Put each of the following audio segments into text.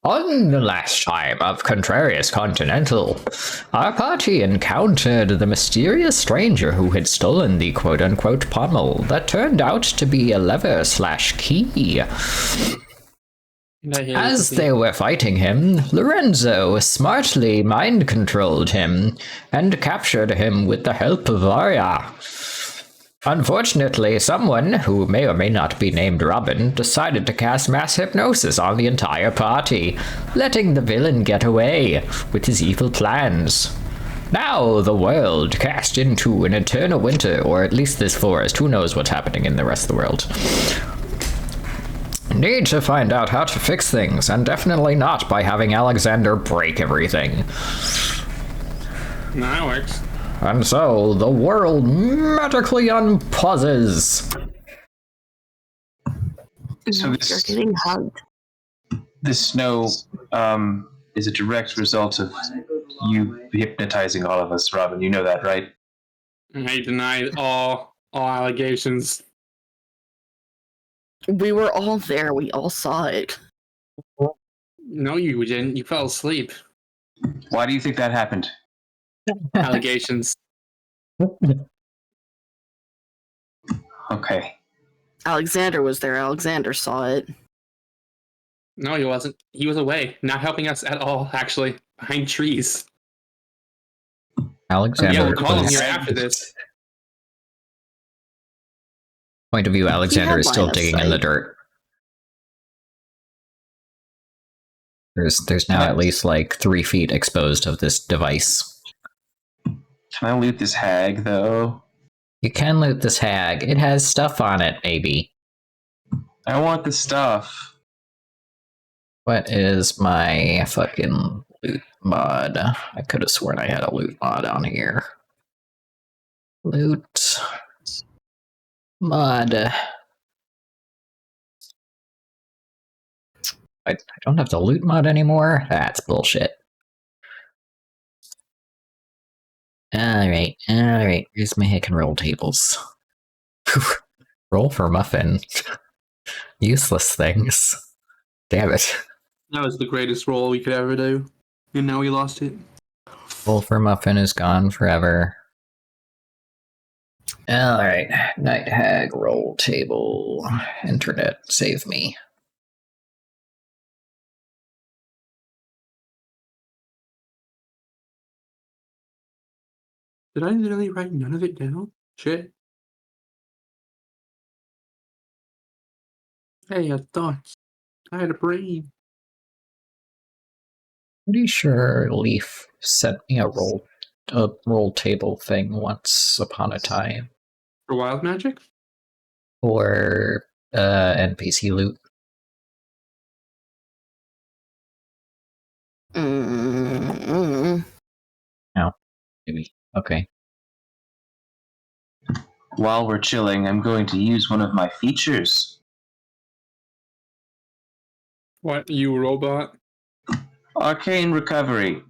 On the last time of Contrarious Continental, our party encountered the mysterious stranger who had stolen the quote-unquote pommel that turned out to be a lever/key. As they were fighting him, Lorenzo smartly mind-controlled him and captured him with the help of Arya. Unfortunately, someone, who may or may not be named Robin, decided to cast mass hypnosis on the entire party, letting the villain get away with his evil plans. Now the world cast into an eternal winter, or at least this forest. Who knows what's happening in the rest of the world? Need to find out how to fix things, and definitely not by having Alexander break everything. That works. And so, the world magically unpauses. So You're getting hugged. this snow is a direct result of you hypnotizing all of us, Robin. You know that, right? I denied all allegations. We were all there. We all saw it. No, you didn't. You fell asleep. Why do you think that happened? Allegations. Okay. Alexander was there. Alexander saw it. No, he wasn't. He was away, not helping us at all, actually, behind trees. Alexander, Yeah, we'll call him was- here after this. point of view, Alexander is still line of digging in the sight. dirt. There's now at least like 3 feet exposed of this device. Can I loot this hag, though? You can loot this hag. It has stuff on it, maybe. I want the stuff. What is my fucking loot mod? I could have sworn I had a loot mod on here. Loot mod. I don't have the loot mod anymore? That's bullshit. Alright. Here's my hick and roll tables. Roll for muffin. Useless things. Damn it. That was the greatest roll we could ever do. And now we lost it. Roll for muffin is gone forever. Alright. Night hag roll table. Internet, save me. Did I literally write none of it down? Shit. Hey, I had thoughts. I had a brain. Pretty sure Leaf sent me a roll table thing once upon a time. For wild magic? Or NPC loot. No, maybe. Okay. While we're chilling, I'm going to use one of my features. What, you robot? Arcane Recovery.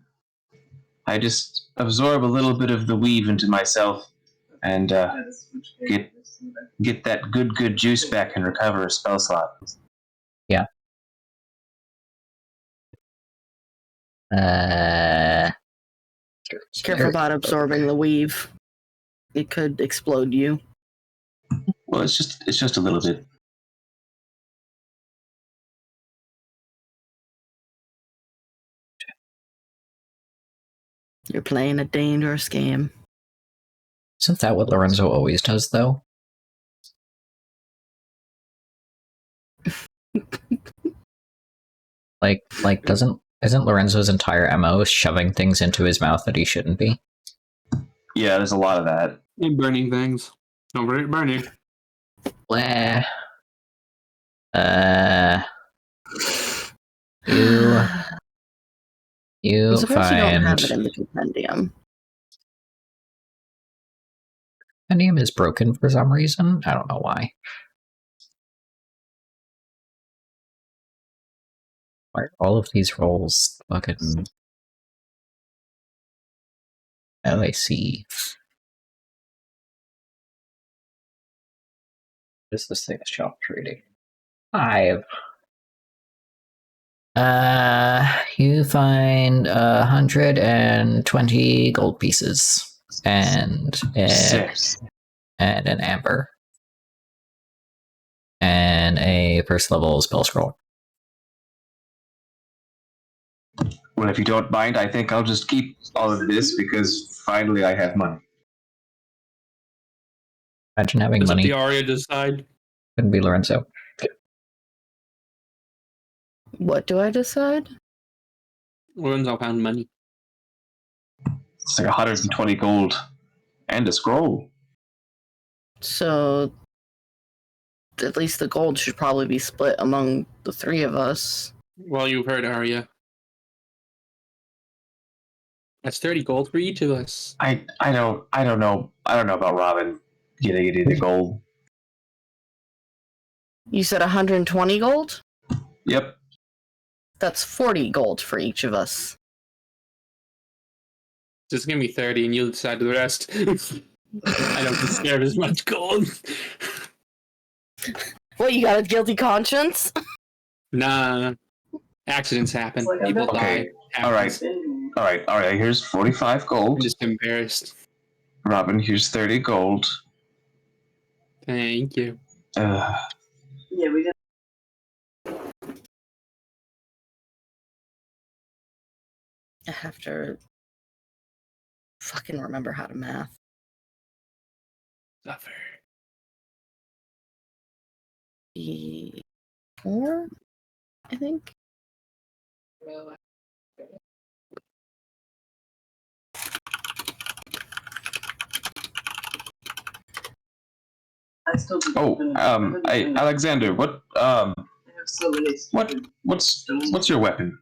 I just absorb a little bit of the weave into myself and get that good juice back and recover a spell slot. Yeah. Careful about absorbing the weave. It could explode you. Well, it's just a little bit. You're playing a dangerous game. Isn't that what Lorenzo always does, though? Isn't Lorenzo's entire MO shoving things into his mouth that he shouldn't be? Yeah, there's a lot of that. And burning things. Don't burn it, burning. Blah. You I'm surprised you don't have find it in the compendium. Compendium is broken for some reason. I don't know why. Why are all of these rolls fucking LAC? What is this thing? Shop trading. 5. You find 120 gold pieces and Sick. and an amber and a first level spell scroll. Well, if you don't mind, I think I'll just keep all of this because finally I have money. Imagine having Does money. the Arya decide? Couldn't be Lorenzo. What do I decide? Lorenzo found money. It's like 120 gold and a scroll. So at least the gold should probably be split among the three of us. Well, you've heard Arya. That's 30 gold for each of us. I don't know about Robin getting any of the gold. You said 120 gold? Yep. That's 40 gold for each of us. Just give me 30 and you'll decide the rest. I don't deserve as much gold. What, you got a guilty conscience? Nah. Accidents happen. People Okay. die. All right. Here's 45 I'm gold. just embarrassed. Robin, here's 30 gold. Thank you. Uh, Yeah, we did. I have to fucking remember how to math. Suffer. 4, I think. I still do. Alexander, what I have so many. what's your weapon?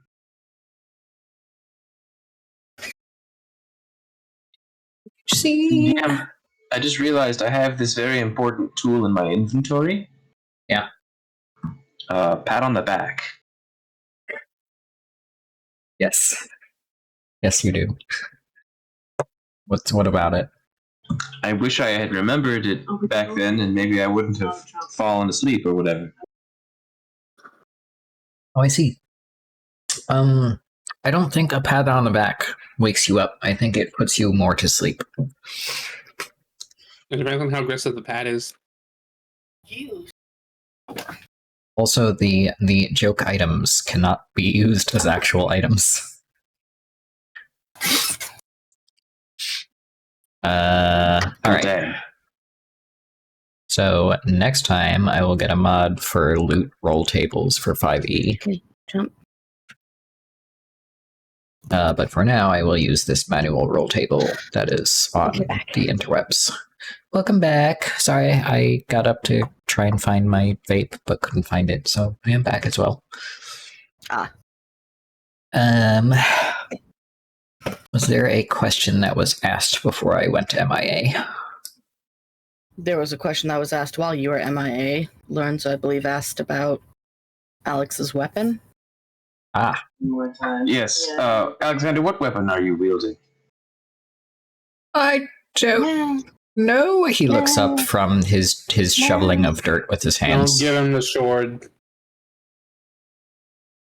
See? Damn, I just realized I have this very important tool in my inventory. Yeah. Pat on the back. Yes. Yes, you do. What about it? I wish I had remembered it back then, and maybe I wouldn't have fallen asleep or whatever. Oh, I see. I don't think a pat on the back wakes you up. I think it puts you more to sleep. It depends on how aggressive the pad is. Also, the joke items cannot be used as actual items. All right. Damn. So next time I will get a mod for loot roll tables for 5e. Okay, jump. But for now, I will use this manual roll table that is on the interwebs. Welcome back. Sorry, I got up to try and find my vape, but couldn't find it, so I am back as well. Was there a question that was asked before I went to MIA? There was a question that was asked while you were MIA. Lorenzo, I believe, asked about Alex's weapon. Ah, More time. Yes. Yeah. Alexander, what weapon are you wielding? I don't know. He looks up from his shoveling of dirt with his hands. Don't give him the sword.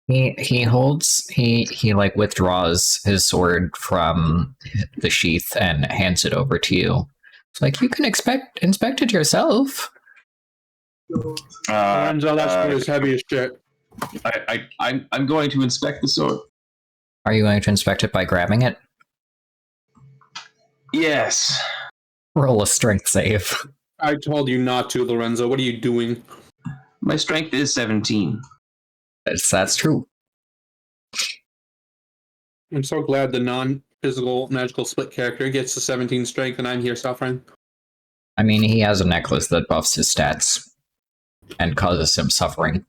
He like withdraws his sword from the sheath and hands it over to you. It's like, you can inspect it yourself. Lorenzo, that sword is heavy as shit. I'm going to inspect the sword. Are you going to inspect it by grabbing it? Yes. Roll a strength save. I told you not to, Lorenzo. What are you doing? My strength is 17. That's true. I'm so glad the non-physical magical split character gets the 17 strength and I'm here suffering. I mean, he has a necklace that buffs his stats and causes him suffering.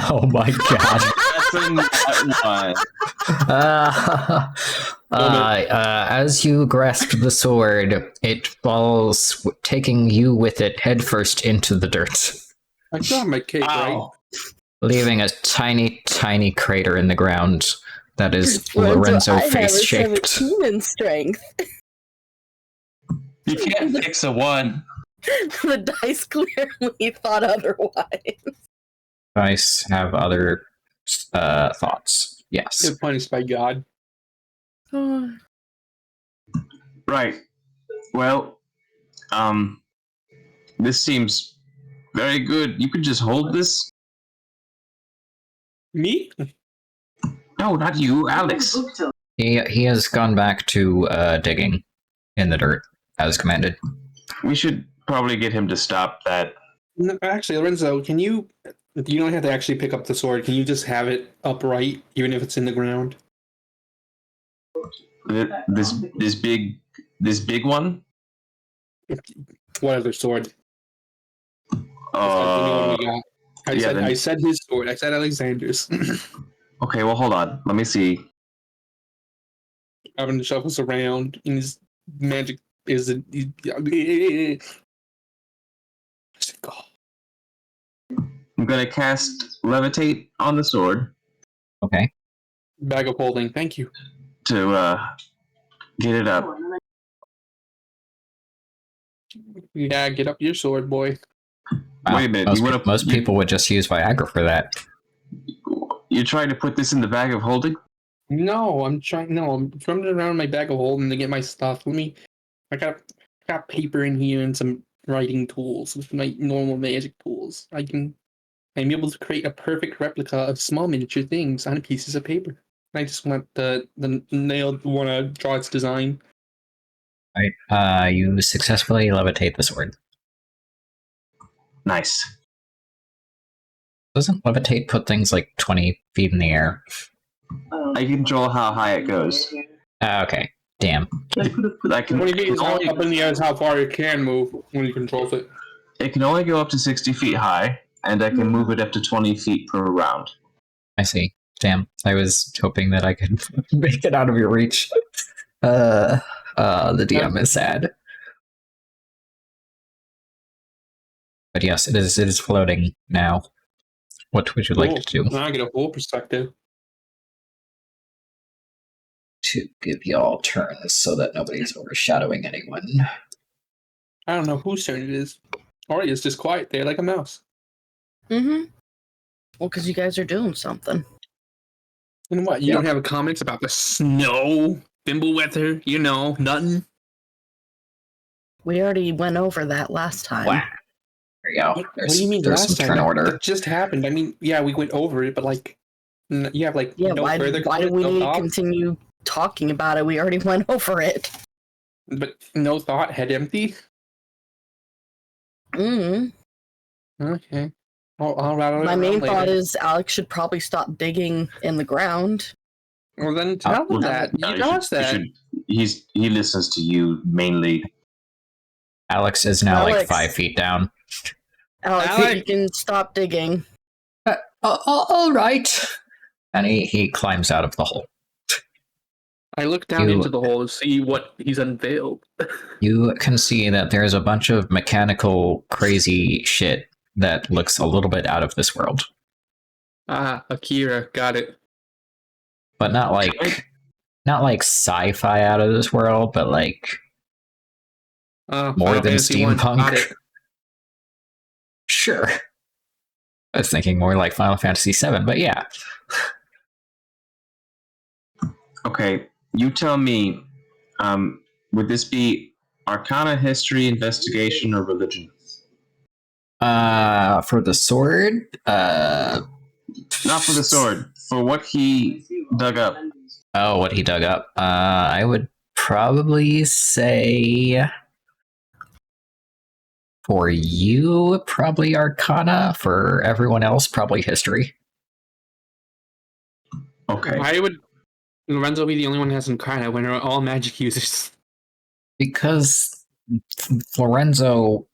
Oh my god. That's a one. As you grasp the sword, it falls, taking you with it headfirst into the dirt, I still have my cape, right? leaving a tiny, tiny crater in the ground that is Lorenzo face-shaped. 17 in strength. You can't fix a 1. The dice clearly thought otherwise. Dice have other thoughts. Yes. Get punished by God. Right. Well, this seems very good. You could just hold this. Me? No, not you, Alex. He has gone back to digging in the dirt as commanded. We should probably get him to stop that. No, actually, Lorenzo, can you? You don't have to actually pick up the sword. Can you just have it upright, even if it's in the ground? This big one. What other sword? You know what we got. I said his sword. I said Alexander's. Okay, well, hold on. Let me see. Having to shuffles around, and his magic is a. I'm gonna cast levitate on the sword Okay. Bag of holding. Thank you. to get it up. Yeah, get up your sword, boy. Wow. Wait a minute. Most people would just use Viagra for that. You're trying to put this in the bag of holding? No, I'm trying. No, I'm running around my bag of holding to get my stuff. I got paper in here and some writing tools with my normal magic tools. I'm able to create a perfect replica of small miniature things on pieces of paper. I just want the nail. Want to draw its design. Right. You successfully levitate the sword. Nice. Doesn't levitate put things like 20 feet in the air? I control how high it goes. Okay. Damn. I can, 20 feet is up in the air is how far it can move when you controls it. it can only go up to 60 feet high, and I can move it up to 20 feet per round. I see. Damn. I was hoping that I could make it out of your reach. The DM is sad. But yes, it is floating now. What would you like to do? Now I get a full perspective. To give y'all turns so that nobody's overshadowing anyone. I don't know whose turn it is. Arya's just quiet there like a mouse. Mm-hmm. Well, because you guys are doing something. And what? You don't have comments about the snow, thimble weather, nothing? We already went over that last time. Wow. There you go. What do you mean there's last some time? turn order. That just happened. I mean, yeah, we went over it, but you have no why further do we no need to thought? continue talking about it? We already went over it. But no thought, head empty? Okay. I'll rattle it My around main later. thought is Alex should probably stop digging in the ground. Well, then tell him that. No, You does that. He listens to you mainly. Alex is now like Alex. 5 feet down. Alex, you can stop digging. All right. And he climbs out of the hole. I look down into the hole to see what he's unveiled. You can see that there's a bunch of mechanical crazy shit that looks a little bit out of this world. Ah, Akira, got it. But not like sci-fi out of this world, but like more Final than Fantasy 1, got steampunk. it. Sure. I was thinking more like Final Fantasy VII, but yeah. Okay, you tell me, would this be Arcana, History, Investigation, or Religion? For the sword, Not for the sword, for what he dug up. Oh, what he dug up. I would probably say for you, probably Arcana. For everyone else, probably History. Okay. Why would Lorenzo be the only one who has Arcana when we're all magic users? Because Lorenzo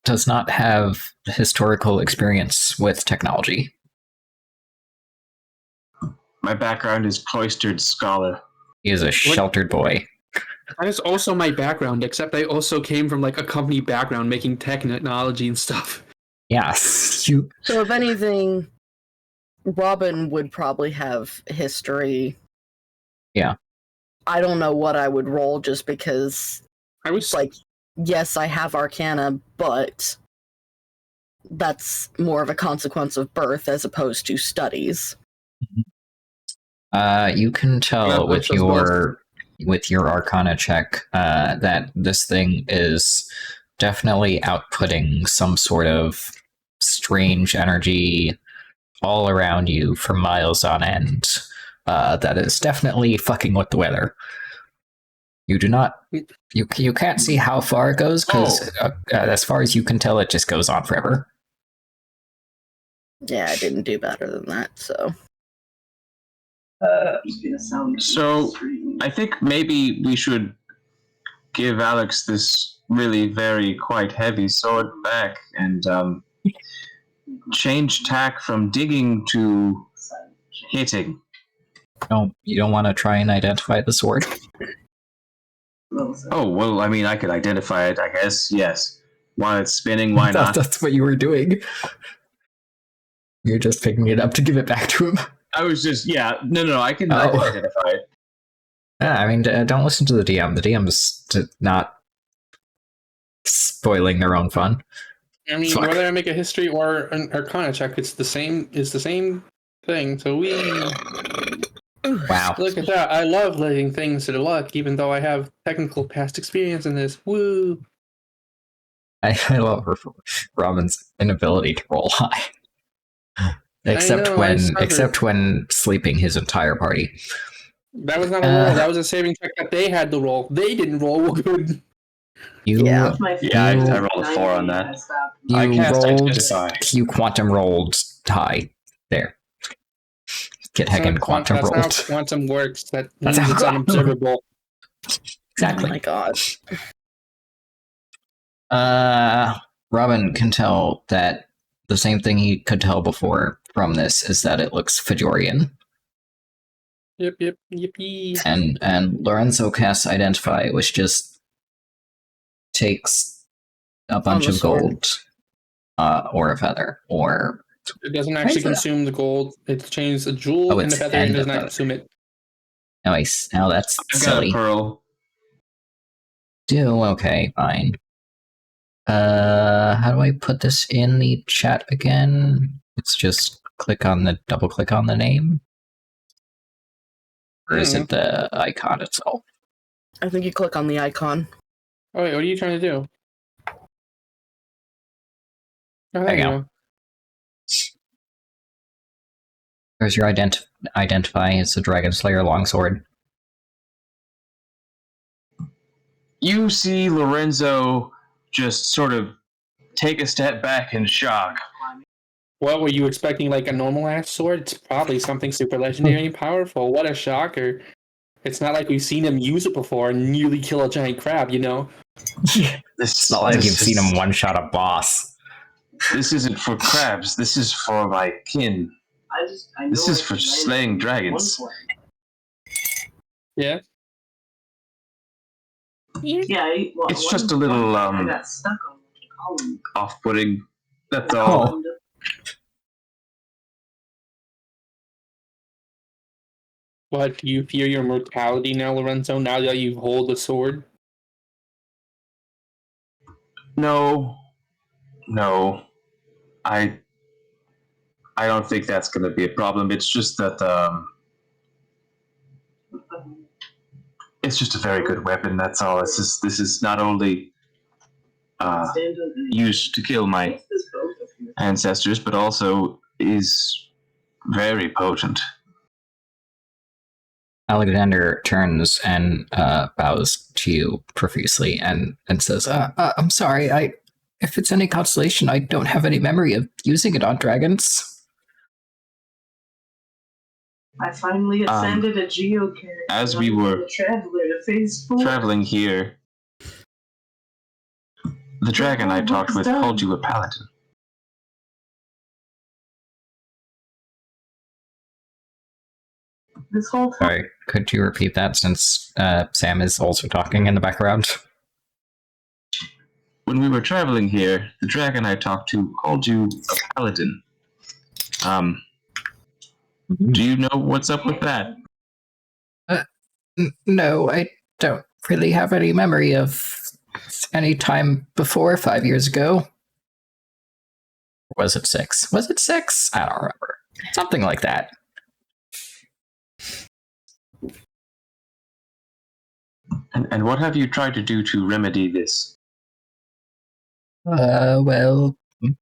does not have historical experience with technology. My background is cloistered scholar. He is a sheltered boy. That is also my background, except I also came from a company background making technology and stuff. Yes. So if anything, Robin would probably have history. Yeah. I don't know what I would roll just because I was yes, I have Arcana, but that's more of a consequence of birth as opposed to studies. You can Yeah, tell works with as well. your Arcana check that this thing is definitely outputting some sort of strange energy all around you for miles on end. That is definitely fucking with the weather. You do not. You can't see how far it goes because, as far as you can tell, it just goes on forever. Yeah, I didn't do better than that, so. It's gonna sound So, strange. I think maybe we should give Alex this really very quite heavy sword back and change tack from digging to hitting. You don't want to try and identify the sword? Oh, well, I mean, I could identify it, I guess. Yes. While it's spinning, why not? That's what you were doing. You're just picking it up to give it back to him. I was just, yeah. No, I can Oh. identify it. Yeah, I mean, don't listen to the DM. The DM's not spoiling their own fun. I mean, Fuck. whether I make a history or an Arcana check, it's the same. It's the same thing. So Wow. look at that. I love letting things to the luck, even though I have technical past experience in this. Woo! I love Robin's inability to roll high. Except know, I suffered. except when sleeping his entire party. That was not a roll. That was a saving check that they had to roll. They didn't roll good. Yeah. I rolled a 4 on that. I You cast rolled. Identify. You quantum rolled high. There. Get heckin' quantum That's rolled. how quantum works. That That's means how- it's unobservable. Exactly. Oh my god. Robin can tell that the same thing he could tell before from this is that it looks Fedorian. Yep, yippee. And Lorenzo casts Identify, which just takes a bunch the of sword. gold, or a feather, or It doesn't actually is that? consume the gold. It changes a jewel and it's the feather and and does the not feather. consume it. Nice. Now that's I've got silly. a pearl. Okay, fine. How do I put this in the chat again? It's just double click on the name? Or is it the icon itself? I think you click on the icon. Oh wait, what are you trying to do? Oh, There you go. There's your identify. It's the Dragon Slayer longsword. You see Lorenzo just sort of take a step back in shock. What were you expecting? Like a normal ass sword? It's probably something super legendary and powerful. What a shocker! It's not like we've seen him use it before and nearly kill a giant crab. You know. It's not like you've seen him one shot a boss. This isn't for crabs. This is for my kin. This is for slaying dragons. Yeah. It's just a little I got stuck on the column. off-putting. That's all. Oh. What, do you fear your mortality now, Lorenzo, now that you hold the sword? No. I don't think that's going to be a problem. It's just that it's just a very good weapon. That's all. This is not only used to kill my ancestors, but also is very potent. Alexander turns and bows to you profusely and says, I'm sorry, if it's any consolation, I don't have any memory of using it on dragons. I finally ascended a geocharacter. As we were traveler to phase 4. traveling here, the dragon I talked with called you a paladin. This whole time. Sorry, could you repeat that since Sam is also talking in the background? When we were traveling here, the dragon I talked to called you a paladin. Do you know what's up with that? No, I don't really have any memory of any time before 5 years ago. Or was it 6? Was it 6? I don't remember. Something like that. And what have you tried to do to remedy this? Well,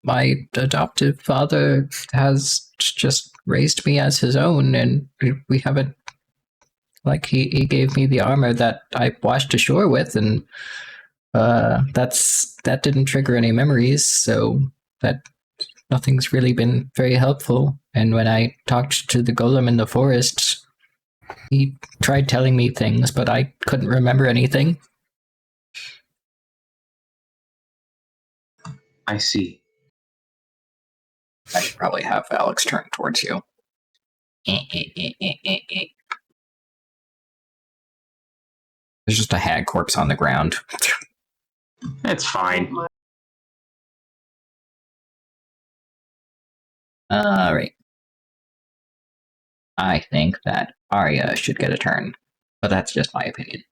my adoptive father has just raised me as his own, and we haven't. Like, he gave me the armor that I washed ashore with, and that didn't trigger any memories, so that nothing's really been very helpful. And when I talked to the golem in the forest, he tried telling me things, but I couldn't remember anything. I see. I should probably have Alex turn towards you. There's just a hag corpse on the ground. It's fine. Alright. I think that Arya should get a turn, but that's just my opinion.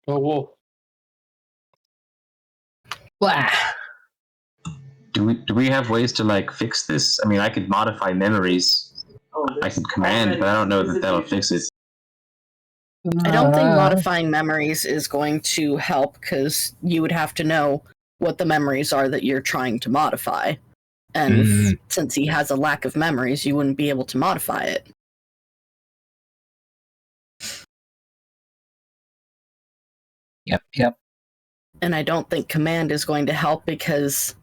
Oh, whoa. Blah! Do we have ways to like fix this? I mean, I could modify memories. I could command, but I don't know that that'll fix it. I don't think modifying memories is going to help because you would have to know what the memories are that you're trying to modify. And since he has a lack of memories, you wouldn't be able to modify it. Yep. And I don't think command is going to help because,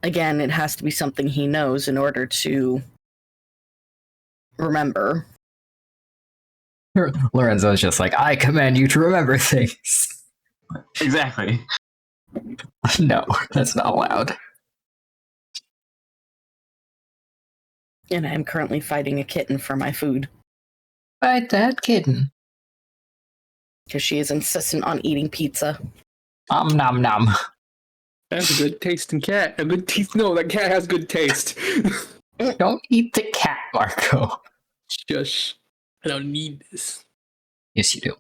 again, it has to be something he knows in order to remember. Lorenzo's just like, I command you to remember things. Exactly. No, that's not allowed. And I'm currently fighting a kitten for my food. Fight that kitten. Because she is insistent on eating pizza. Nom nom. That's a good tasting cat. A good teeth. No, that cat has good taste. Don't eat the cat, Marco. Shush. I don't need this. Yes, you do.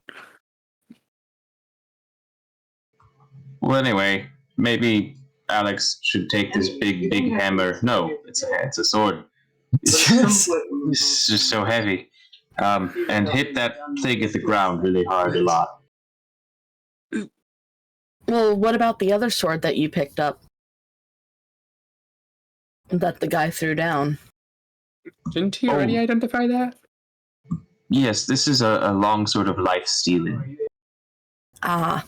Well, anyway, maybe Alex should take this big hammer. No, it's a sword. It's just so heavy. And hit that thing at the ground really hard a lot. Well, what about the other sword that you picked up? That the guy threw down? Didn't he already identify that? Yes, this is a long sword of life stealing. Ah.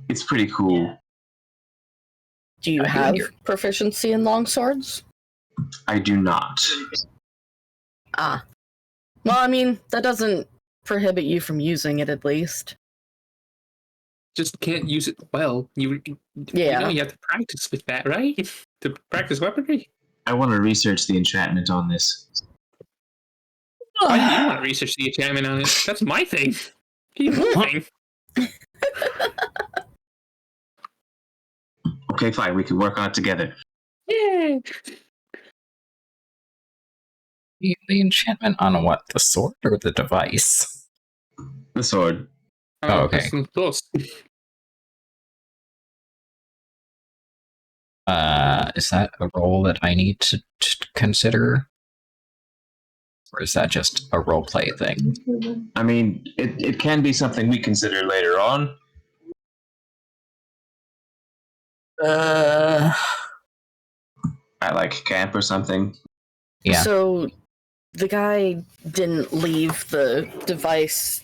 It's pretty cool. Do you have proficiency in longswords? I do not. Ah. Well, I mean, that doesn't prohibit you from using it, at least. Just can't use it well. You Yeah. you have to practice with that, right? To practice weaponry? I want to research the enchantment on this. Why do you want to research the enchantment on it? That's my thing. My thing. Okay, fine. We can work on it together. Yeah. The enchantment on what? The sword or the device? The sword. Oh, okay. That's close. Is that a role that I need to consider? Or is that just a roleplay thing? I mean, it can be something we consider later on. At like camp or something. Yeah. So, the guy didn't leave the device,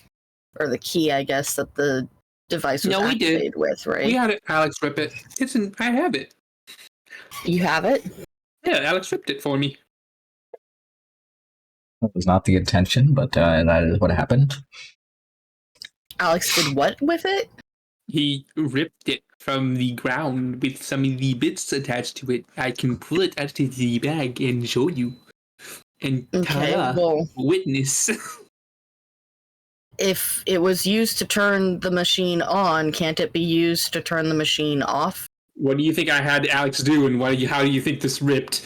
or the key, I guess, that the device was No, we did. activated with, right? We had it. Alex rip it. I have it. You have it? Yeah, Alex ripped it for me. That was not the intention, but that is what happened. Alex did what with it? He ripped it from the ground with some of the bits attached to it. I can pull it out of the bag and show you. And Okay, well, witness. if it was used to turn the machine on, can't it be used to turn the machine off? What do you think I had Alex do, and how do you think this ripped?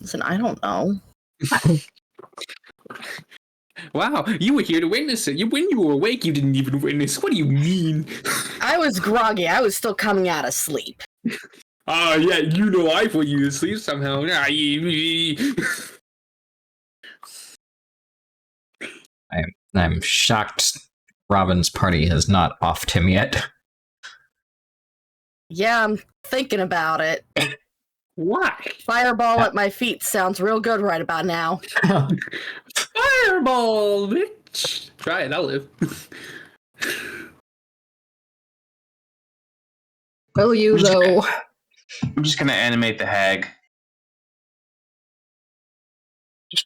Listen, I don't know. Wow, you were here to witness it. When you were awake, you didn't even witness. What do you mean? I was groggy. I was still coming out of sleep. Ah, yeah, you know I put you to sleep somehow. I'm shocked Robin's party has not offed him yet. Yeah, I'm thinking about it. Why? Fireball at my feet sounds real good right about now. Fireball, bitch! Try it, I'll live. Will you, though? I'm just gonna animate the hag.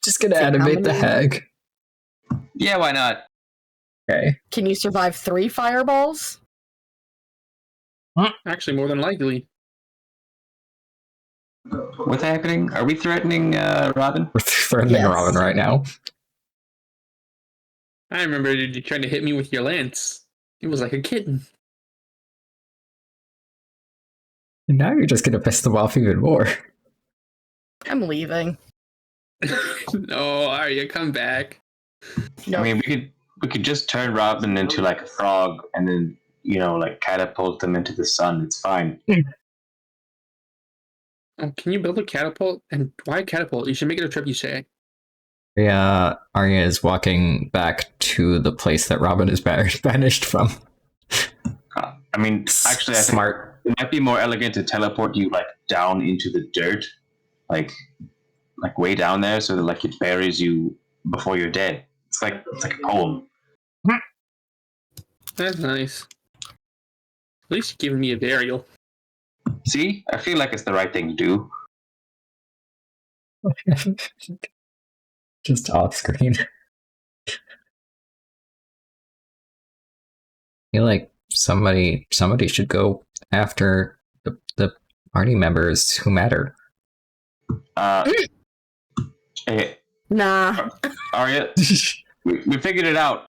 Just gonna Say how animate the many? hag. Yeah, why not? Okay. Can you survive 3 fireballs? Actually, more than likely. What's happening? Are we threatening Robin? We're threatening Yes. Robin right now. I remember you trying to hit me with your lance. It was like a kitten. And now you're just gonna piss them off even more. I'm leaving. No, Arya, come back. No. I mean, we could just turn Robin into like a frog, and then like catapult them into the sun. It's fine. Oh, can you build a catapult? And why a catapult? You should make it a trip, you say. Yeah, Arya is walking back to the place that Robin is banished from. I mean, actually, I think Smart. it might be more elegant to teleport you like down into the dirt, like way down there, so that like it buries you before you're dead. It's like a poem. That's nice. At least you're giving me a burial. See, I feel like it's the right thing to do. Just off screen. I feel like somebody should go after the party members who matter. Hey, Nah. Arya, we figured it out.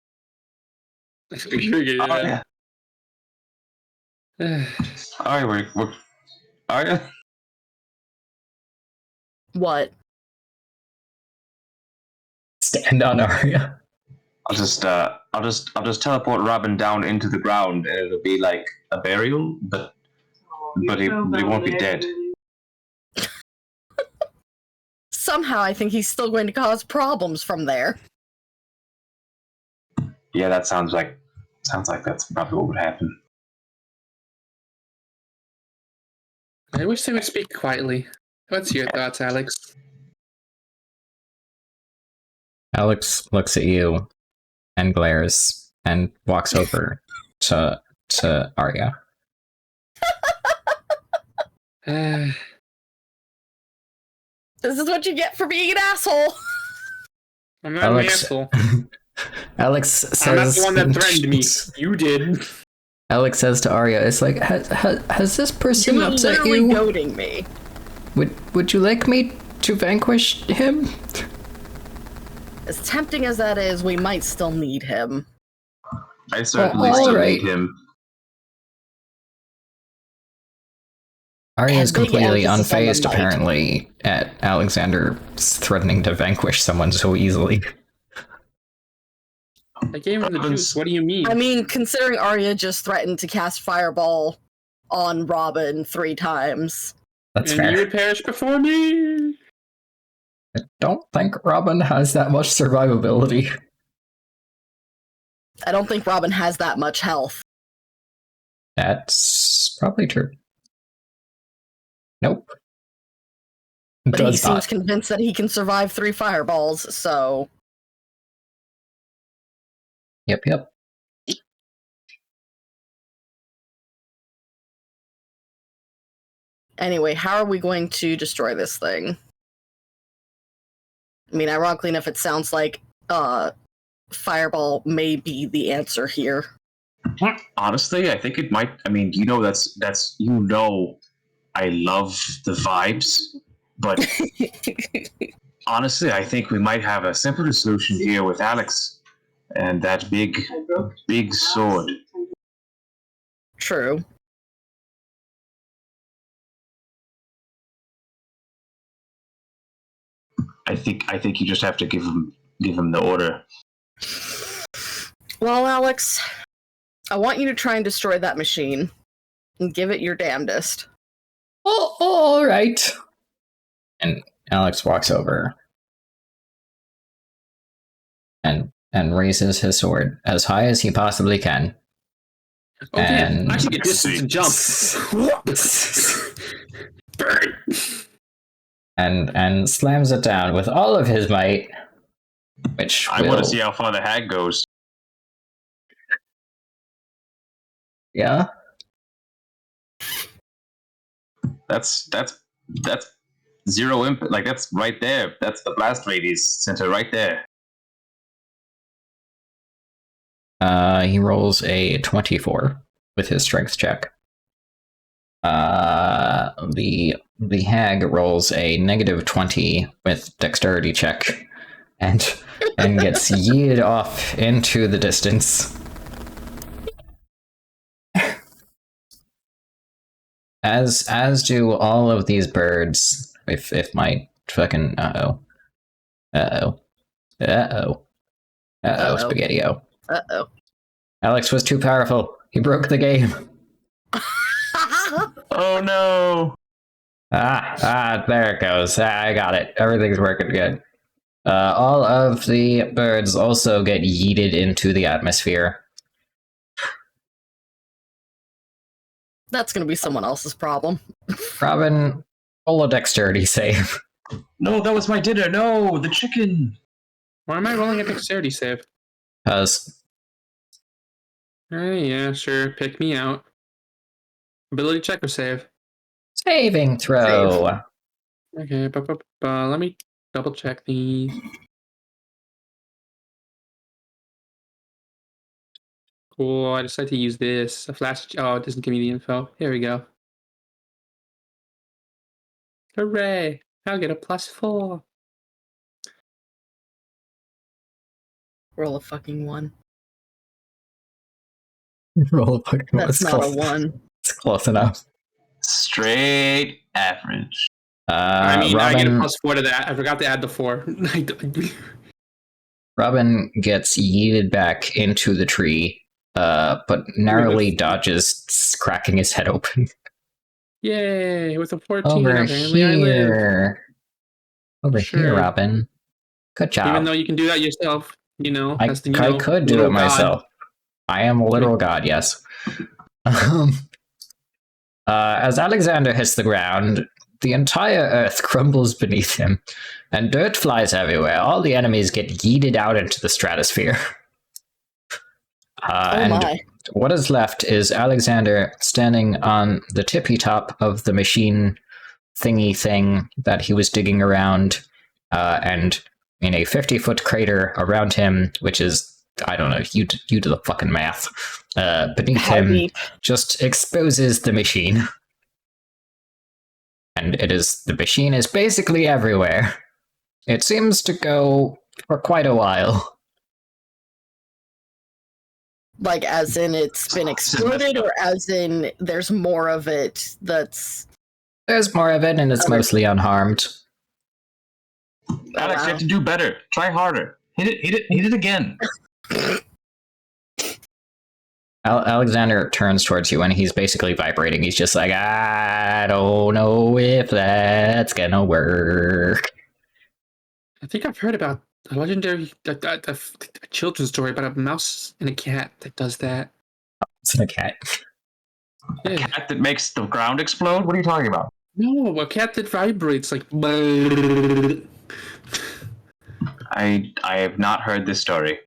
Arya, Arya, we're Arya. What? Stand on Arya. I'll just teleport Robin down into the ground, and it'll be like a burial, but he won't be dead. Somehow I think he's still going to cause problems from there. Yeah, that sounds like that's probably what would happen. I wish they would speak quietly. What's your thoughts, Alex? Alex looks at you and glares and walks over to Arya. This is what you get for being an asshole. I'm not Alex- an asshole. Alex says, I'm not the one that threatened me. You did. Alex says to Arya, "It's like, has this person You were upset literally you? goading me. Would you like me to vanquish him?" As tempting as that is, we might still need him. I certainly all still right. need him. Arya is Big completely emphasis on the unfazed, might. apparently, at Alexander threatening to vanquish someone so easily. I gave him the juice. What do you mean? I mean, considering Arya just threatened to cast Fireball on Robin 3 times. That's and fair. you would perish before me. I don't think Robin has that much survivability. I don't think Robin has that much health. That's probably true. Nope. But he Does seems not. convinced that he can survive 3 fireballs, so... Yep. Anyway, how are we going to destroy this thing? I mean, ironically enough, it sounds like Fireball may be the answer here. Honestly, I think it might. I mean, that's I love the vibes, but honestly, I think we might have a simpler solution here with Alex and that big sword. True. I think you just have to give him the order. Well, Alex, I want you to try and destroy that machine and give it your damnedest. Oh, all right. And Alex walks over and raises his sword as high as he possibly can. Oh damn! And- I actually get distance and jump. Burn! and slams it down with all of his might. Which I want to see how far the hag goes. Yeah. That's zero impact. Like that's right there. That's the blast radius center right there. He rolls a 24 with his strength check. The hag rolls a negative 20 with dexterity check, and gets yeeted off into the distance. As do all of these birds. If my fucking Spaghetti-O. Uh-oh. Alex was too powerful. He broke the game. Oh no! There it goes. I got it. Everything's working good. All of the birds also get yeeted into the atmosphere. That's gonna be someone else's problem. Robin, roll a dexterity save. No, that was my dinner. No, the chicken. Why am I rolling a dexterity save? Because Yeah, sure. Pick me out. Ability check or save? saving throw. Okay, let me double check these. Cool, I decided to use this. A flash. Oh, it doesn't give me the info. Here we go. Hooray! I'll get a +4. Roll a fucking 1. Roll a fucking That's not a 1. It's close enough. Straight average. I mean, Robin, I get a +4 to that. I forgot to add the 4. Robin gets yeeted back into the tree, but narrowly dodges cracking his head open. Yay! With a 14, Over apparently I live. here. Over Sure. here, Robin. Good job. Even though you can do that yourself, I could do it myself. I am a literal god, yes. As Alexander hits the ground, the entire earth crumbles beneath him, and dirt flies everywhere. All the enemies get yeeted out into the stratosphere. And my. what is left is Alexander standing on the tippy top of the machine thingy thing that he was digging around, and in a 50-foot crater around him, which is, I don't know, you do the fucking math, beneath How him deep? just exposes the machine. And the machine is basically everywhere. It seems to go for quite a while. Like, as in it's been exploded, or as in there's more of it that's... There's more of it, and it's mostly unharmed. Alex, you wow. have to do better. Try harder. Hit it again. Alexander turns towards you, and he's basically vibrating. He's just like, I don't know if that's gonna work. I think I've heard about a legendary a children's story about a mouse and a cat that does that. It's a cat. A Yeah. cat that makes the ground explode? What are you talking about? No, a cat that vibrates like. I have not heard this story.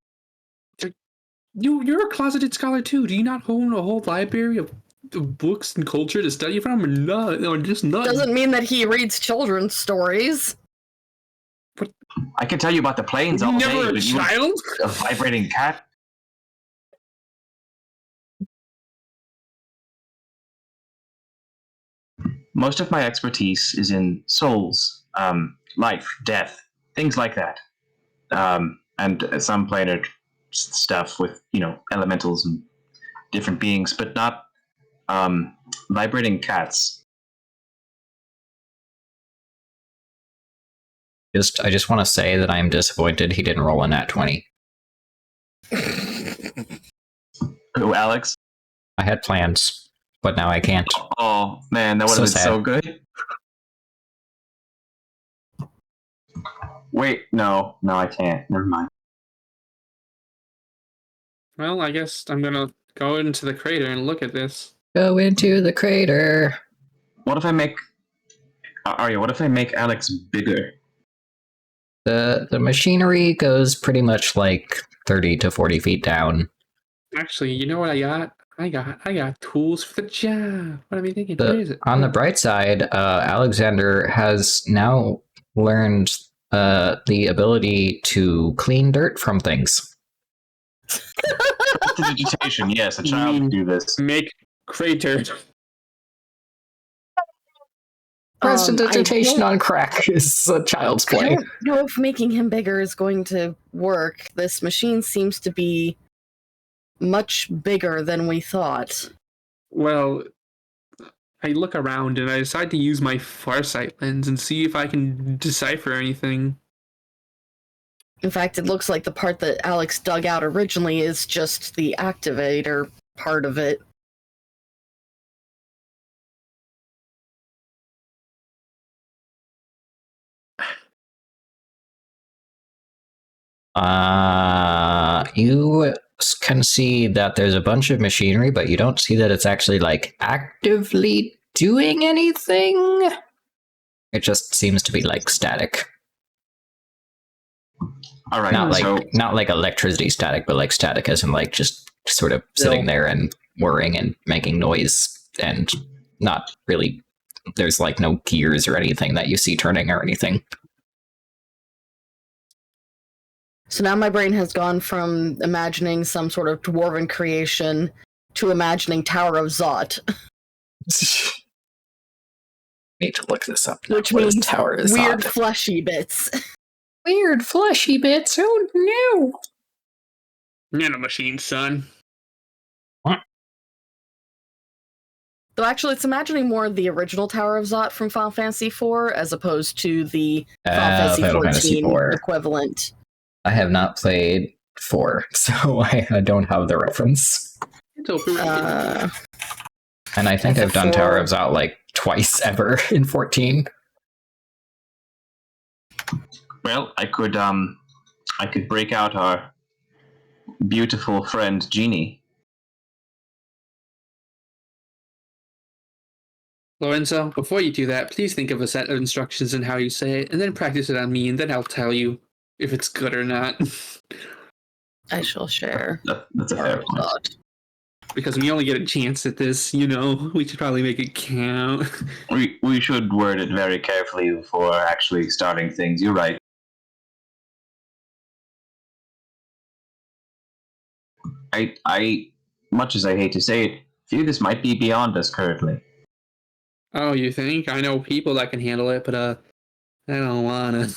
You're a closeted scholar too. Do you not own a whole library of books and culture to study from? Or just not. Doesn't mean that he reads children's stories. I can tell you about the planes all day, Never a but you child. a vibrating cat? Most of my expertise is in souls, life, death, things like that, and some planar stuff with elementals and different beings, but not vibrating cats. I just want to say that I am disappointed he didn't roll a nat 20. Who, Alex? I had plans, but now I can't. Oh man, that would So have been sad. so good. Wait, no, I can't. Never mind. Well, I guess I'm gonna go into the crater and look at this. Go into the crater. What if I make Arya? What if I make Alex bigger? The machinery goes pretty much like 30 to 40 feet down. Actually, you know what I got? I got tools for the job. What am I thinking? Where is it? On the bright side, Alexander has now learned the ability to clean dirt from things. Prestidigitation, yes, a child can do this. Make crater. Prestidigitation on crack is a child's I play. don't know if making him bigger is going to work. This machine seems to be much bigger than we thought. Well, I look around and I decide to use my farsight lens and see if I can decipher anything. In fact, it looks like the part that Alex dug out originally is just the activator part of it. You can see that there's a bunch of machinery, but you don't see that it's actually like actively doing anything. It just seems to be like static. All right, Not like electricity static, but like static as in like just sort of sitting there and whirring and making noise and not really. There's like no gears or anything that you see turning or anything. So now my brain has gone from imagining some sort of dwarven creation to imagining Tower of Zot. Need to look this up. Which What is means Tower of weird Zot? fleshy bits. Weird fleshy bits. Oh no! Nanomachine, son. Though actually, it's imagining more of the original Tower of Zot from Final Fantasy IV as opposed to the Final Fantasy XIV equivalent. I have not played 4, so I don't have the reference. It's overrated. And I think I've done 4. Tower of Zot like twice ever in 14. Well, I could break out our beautiful friend Jeannie. Lorenzo, before you do that, please think of a set of instructions and how you say it, and then practice it on me, and then I'll tell you if it's good or not. I shall share. That's a fair point. Because we only get a chance at this, we should probably make it count. We should word it very carefully before actually starting things. You're right. I much as I hate to say it, feel this might be beyond us currently. Oh, you think? I know people that can handle it, but I don't wanna.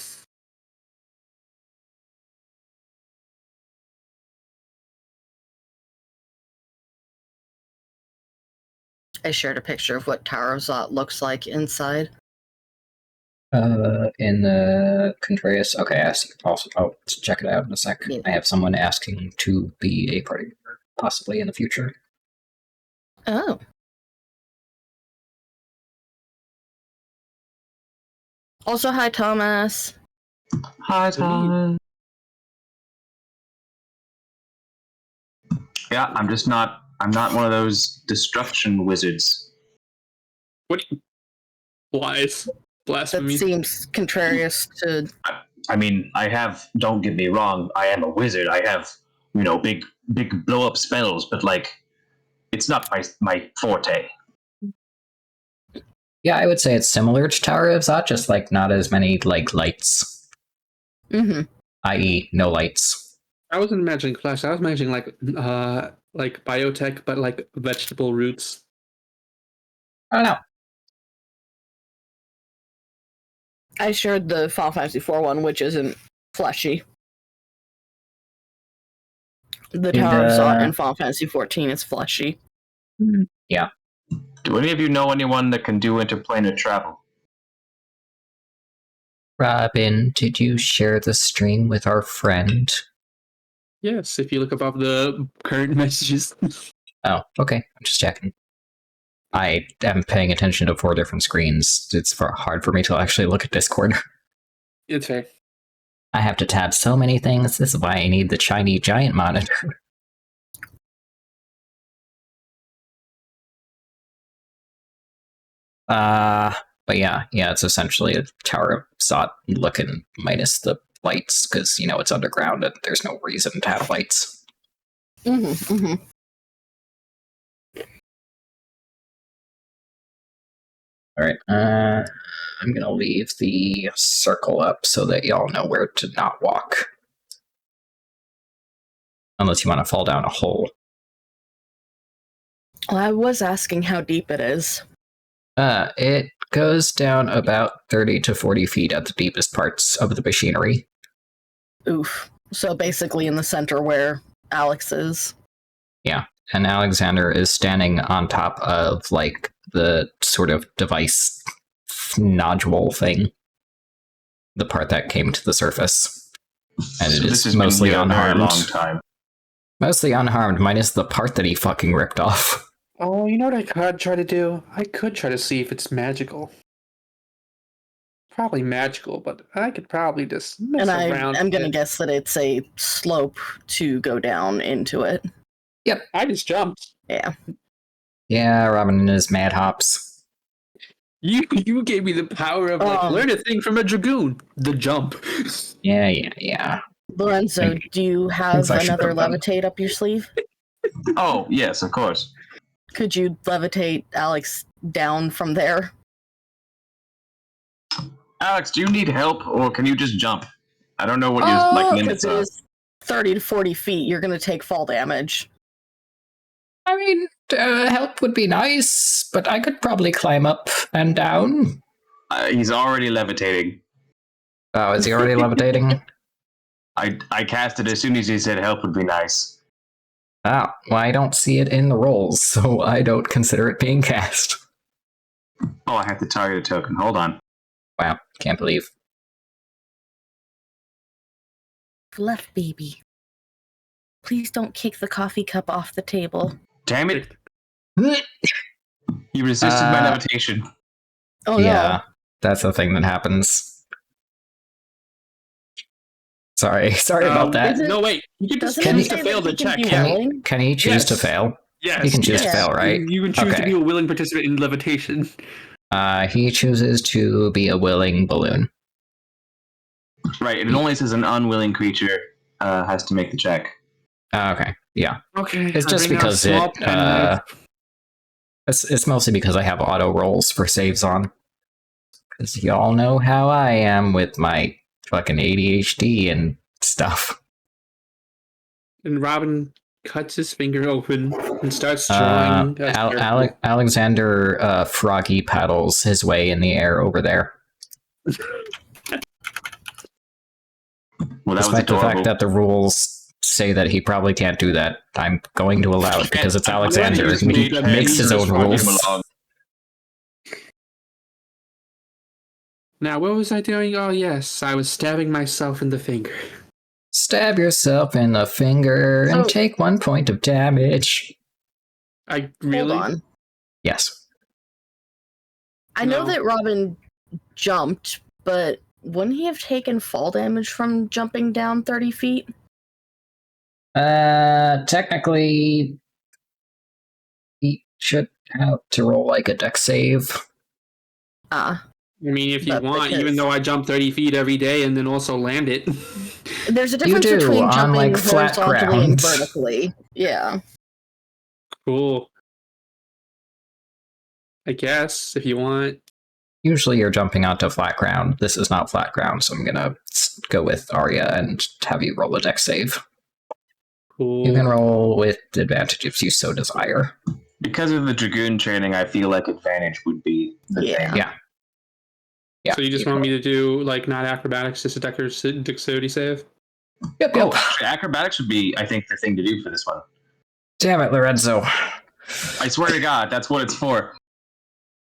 I shared a picture of what Tower of Zot looks like inside. In the Contrarious. Okay, I see. Also, let's check it out in a sec. Yeah. I have someone asking to be a party member, possibly in the future. Oh. Also, hi, Thomas. Hi, Tom. Yeah, I'm not one of those destruction wizards. What? Wise. That Blasphemy. seems contrarious to... I mean, don't get me wrong, I am a wizard. I have, big blow up spells, but it's not my forte. Yeah, I would say it's similar to Tower of Zot, just not as many lights. Mm-hmm. I.e., no lights. I wasn't imagining flesh. I was imagining like biotech, but vegetable roots. I don't know. I shared the Final Fantasy IV one, which isn't fleshy. The Tower of Zot in Final Fantasy XIV is fleshy. Yeah. Do any of you know anyone that can do interplanar travel? Robin, did you share the stream with our friend? Yes, if you look above the current messages. Oh, okay. I'm just checking. I am paying attention to 4 different screens. It's hard for me to actually look at Discord. It's fair. I have to tab so many things. This is why I need the shiny giant monitor. But yeah, it's essentially a Tower of Sot looking minus the lights, because, it's underground and there's no reason to have lights. Alright, I'm gonna leave the circle up so that y'all know where to not walk. Unless you want to fall down a hole. Well, I was asking how deep it is. It goes down about 30 to 40 feet at the deepest parts of the machinery. Oof. So basically in the center where Alex is. Yeah, and Alexander is standing on top of, like, the sort of device nodule thing. The part that came to the surface. And So it this is has mostly been a very unharmed. long time. Mostly unharmed, minus the part that he fucking ripped off. Oh, you know what I could try to do? I could try to see if it's magical. Probably magical, but I could probably just mess And around. I'm going to with it. guess that it's a slope to go down into it. I just jumped. Yeah. Yeah, Robin and his mad hops. You gave me the power of learn a thing from a dragoon. The jump. Yeah. Lorenzo, do you have I should another have done. levitate up your sleeve? Oh, yes, of course. Could you levitate Alex down from there? Alex, do you need help, or can you just jump? I don't know what your limits Because it are. is 30 to 40 feet, you're going to take fall damage. I mean, help would be nice, but I could probably climb up and down. He's already levitating. Oh, is he already levitating? I cast it as soon as he said help would be nice. Oh, well, I don't see it in the rolls, so I don't consider it being cast. Oh, I have to target a token. Hold on. Wow, can't believe. Fluff baby. Please don't kick the coffee cup off the table. Damn it! You resisted my levitation. Oh Yeah, that's the thing that happens. Sorry about that. No, wait. You can just Doesn't choose it to say fail that the he can check. be Can't willing? Can he choose to Yes. fail? Yes. He can choose to yes. fail, right? You can choose to Okay. be a willing participant in levitation. He chooses to be a willing balloon. Right, it only says an unwilling creature has to make the check. Okay, yeah. Okay. It's just because it's mostly because I have auto rolls for saves on. Because y'all know how I am with my fucking ADHD and stuff. And Robin cuts his finger open and starts drawing. Alexander Froggy paddles his way in the air over there. Well, that was Despite the adorable. fact that the rules say that he probably can't do that, I'm going to allow it because it's Alexander and he makes his own rules. Now, what was I doing? Oh, yes, I was stabbing myself in the finger. Stab yourself in the finger and take 1 point of damage. I really? Hold on. Yes. I know that Robin jumped, but wouldn't he have taken fall damage from jumping down 30 feet? Technically, he should have to roll like a dex save. I mean, if you But want, because- even though I jump 30 feet every day and then also land it. There's a difference do, between on, jumping like, flat horizontally and ground. vertically. Yeah. Cool. I guess, if you want. Usually you're jumping onto flat ground. This is not flat ground, so I'm gonna go with Arya and have you roll a dex save. Cool. You can roll with advantage if you so desire. Because of the Dragoon training, I feel like advantage would be the Yeah. thing. Yeah. So you just want me to do, like, not acrobatics, just a dexterity save? Yep. Oh, actually, acrobatics would be, I think, the thing to do for this one. Damn it, Lorenzo. I swear to God, that's what it's for.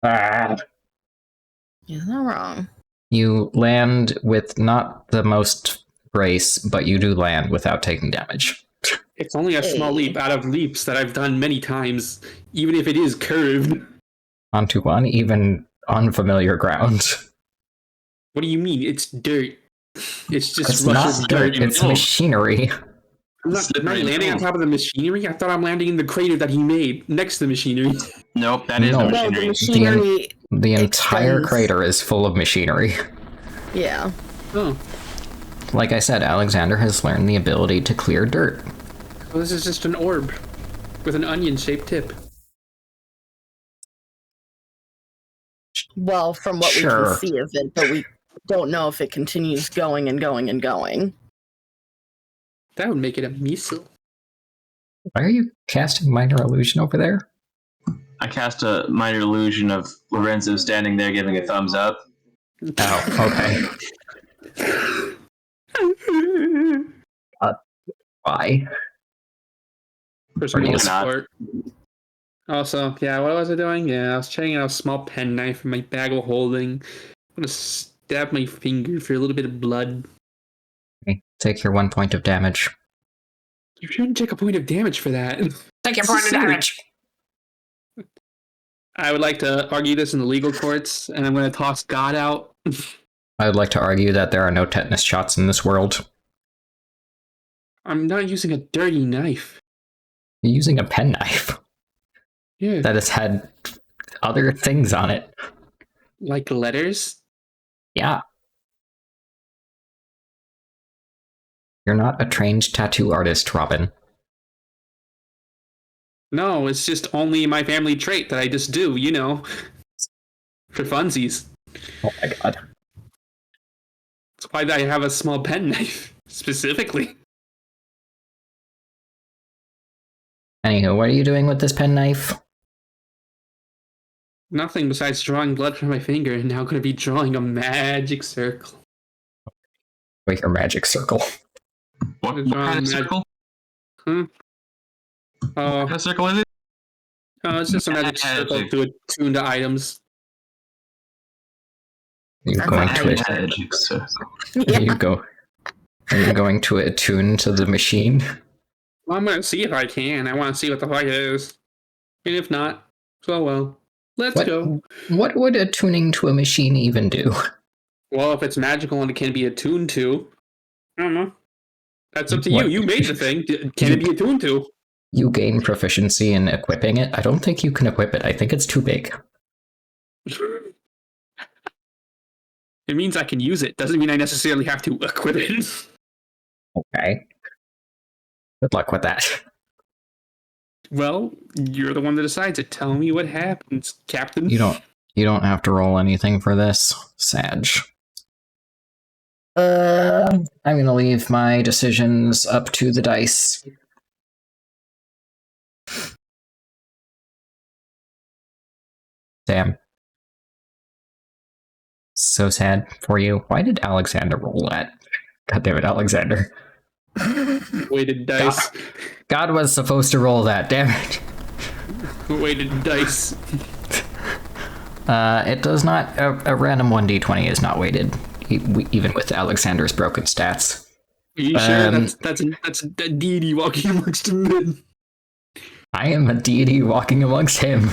You're not wrong. You land with not the most grace, but you do land without taking damage. It's only a small leap out of leaps that I've done many times, even if it is curved. Onto uneven, unfamiliar ground. What do you mean? It's dirt. It's just It's Russia's not dirt, it's No, machinery. I'm not landing on top of the machinery. I thought I'm landing in the crater that he made next to the machinery. Nope, that is No. the No, machinery. the machinery. The entire extends. crater is full of machinery. Yeah. Oh, Like I said, Alexander has learned the ability to clear dirt. well, this is just an orb with an onion-shaped tip. Well, from what we Sure. can see of it, but we don't know if it continues going and going and going. That would make it a missile. Why are you casting minor illusion over there? I cast a minor illusion of Lorenzo standing there giving a thumbs up. Oh, okay. Why? Personal Why not? support. Also, yeah, what was I doing? Yeah, I was checking out a small pen knife in my bag of holding. I'm gonna stab my finger for a little bit of blood. Okay, take your 1 point of damage. You shouldn't take a point of damage for that. Take your This is silly. I would like to argue this in the legal courts, and I'm going to toss God out. I would like to argue that there are no tetanus shots in this world. I'm not using a dirty knife. You're using a penknife Yeah. that has had other things on it. Like letters? Yeah. You're not a trained tattoo artist, Robin. No, it's just only my family trait that I just do, you know. For funsies. Oh my god. That's why I have a small pen knife, specifically. Anywho, what are you doing with this penknife? Nothing besides drawing blood from my finger, and now going to be drawing a magic circle. With your magic circle. What It's kind on of circle? What What kind of circle is it? it's just a magic circle Magic. to attune to items. You're That's going a to Magic circle. Are you going to attune to the machine? Well, I'm going to see if I can. I want to see what the fuck it is. And if not, so well. Let's go. What would attuning to a machine even do? Well, if it's magical and it can be attuned to, I don't know. That's up to What? you. You made the thing. Can it be attuned to? You gain proficiency in equipping it? I don't think you can equip it. I think it's too big. It means I can use it. Doesn't mean I necessarily have to equip it. Okay. Good luck with that. Well, you're the one that decides it. Tell me what happens, Captain. You don't have to roll anything for this, Sag. I'm gonna leave my decisions up to the dice. Damn. So sad for you. Why did Alexander roll that? God damn it, Alexander. Weighted dice. God was supposed to roll that, damn it. Weighted dice. It does not. A random 1d20 is not weighted, even with Alexander's broken stats. Are you sure that's a deity walking amongst men? I am a deity walking amongst him.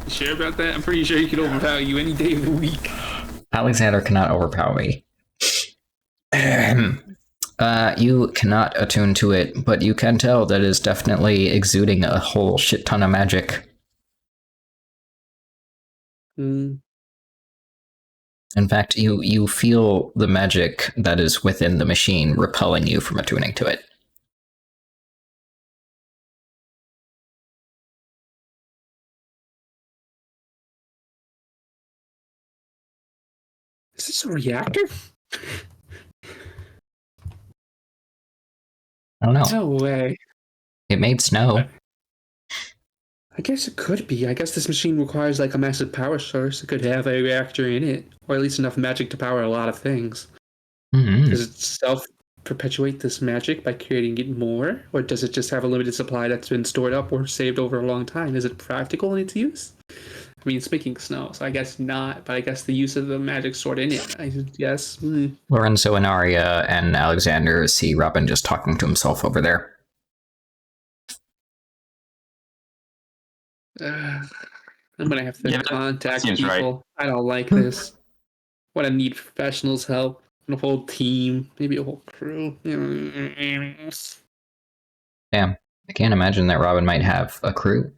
You sure about that? I'm pretty sure he could overpower you any day of the week. Alexander cannot overpower me. You cannot attune to it, but you can tell that it is definitely exuding a whole shit ton of magic. Mm. In fact, you feel the magic that is within the machine repelling you from attuning to it. Is this a reactor? I don't know. No way. It made snow. I guess it could be. I guess this machine requires like a massive power source. It could have a reactor in it, or at least enough magic to power a lot of things. Mm-hmm. Does it self-perpetuate this magic by creating it more? Or does it just have a limited supply that's been stored up or saved over a long time? Is it practical in its use? I mean, it's making snow, so I guess not. But I guess the use of the magic sword in it, I guess. Lorenzo and Arya and Alexander see Robin just talking to himself over there. I'm gonna have to Yeah, contact seems people. right. I don't like this. What I need professionals' help. And a whole team, maybe a whole crew. Damn, I can't imagine that Robin might have a crew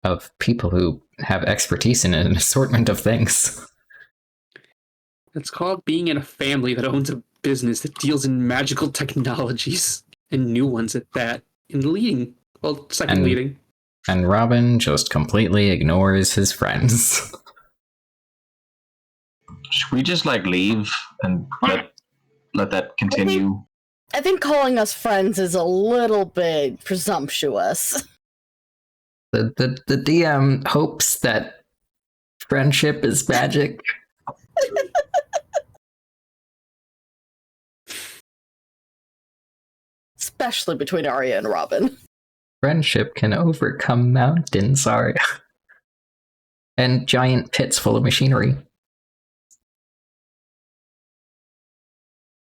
of people who have expertise in an assortment of things. It's called being in a family that owns a business that deals in magical technologies and new ones at that. And leading, well, second And- leading. And Robin just completely ignores his friends. Should we just leave and let that continue? I think calling us friends is a little bit presumptuous. The DM hopes that friendship is magic. Especially between Arya and Robin. Friendship can overcome mountains, Arya. And giant pits full of machinery.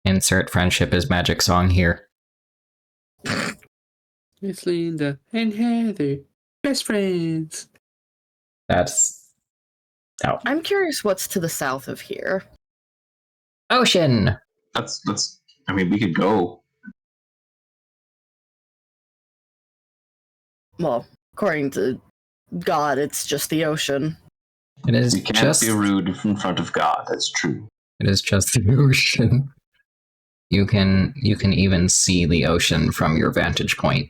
Insert friendship as magic song here. It's Linda and Heather, best friends. That's... Oh. I'm curious what's to the south of here. Ocean! Let's. I mean, we could go. Well, according to God, it's just the ocean. It is We can't just... be rude in front of God. That's true. It is just the ocean. You can even see the ocean from your vantage point.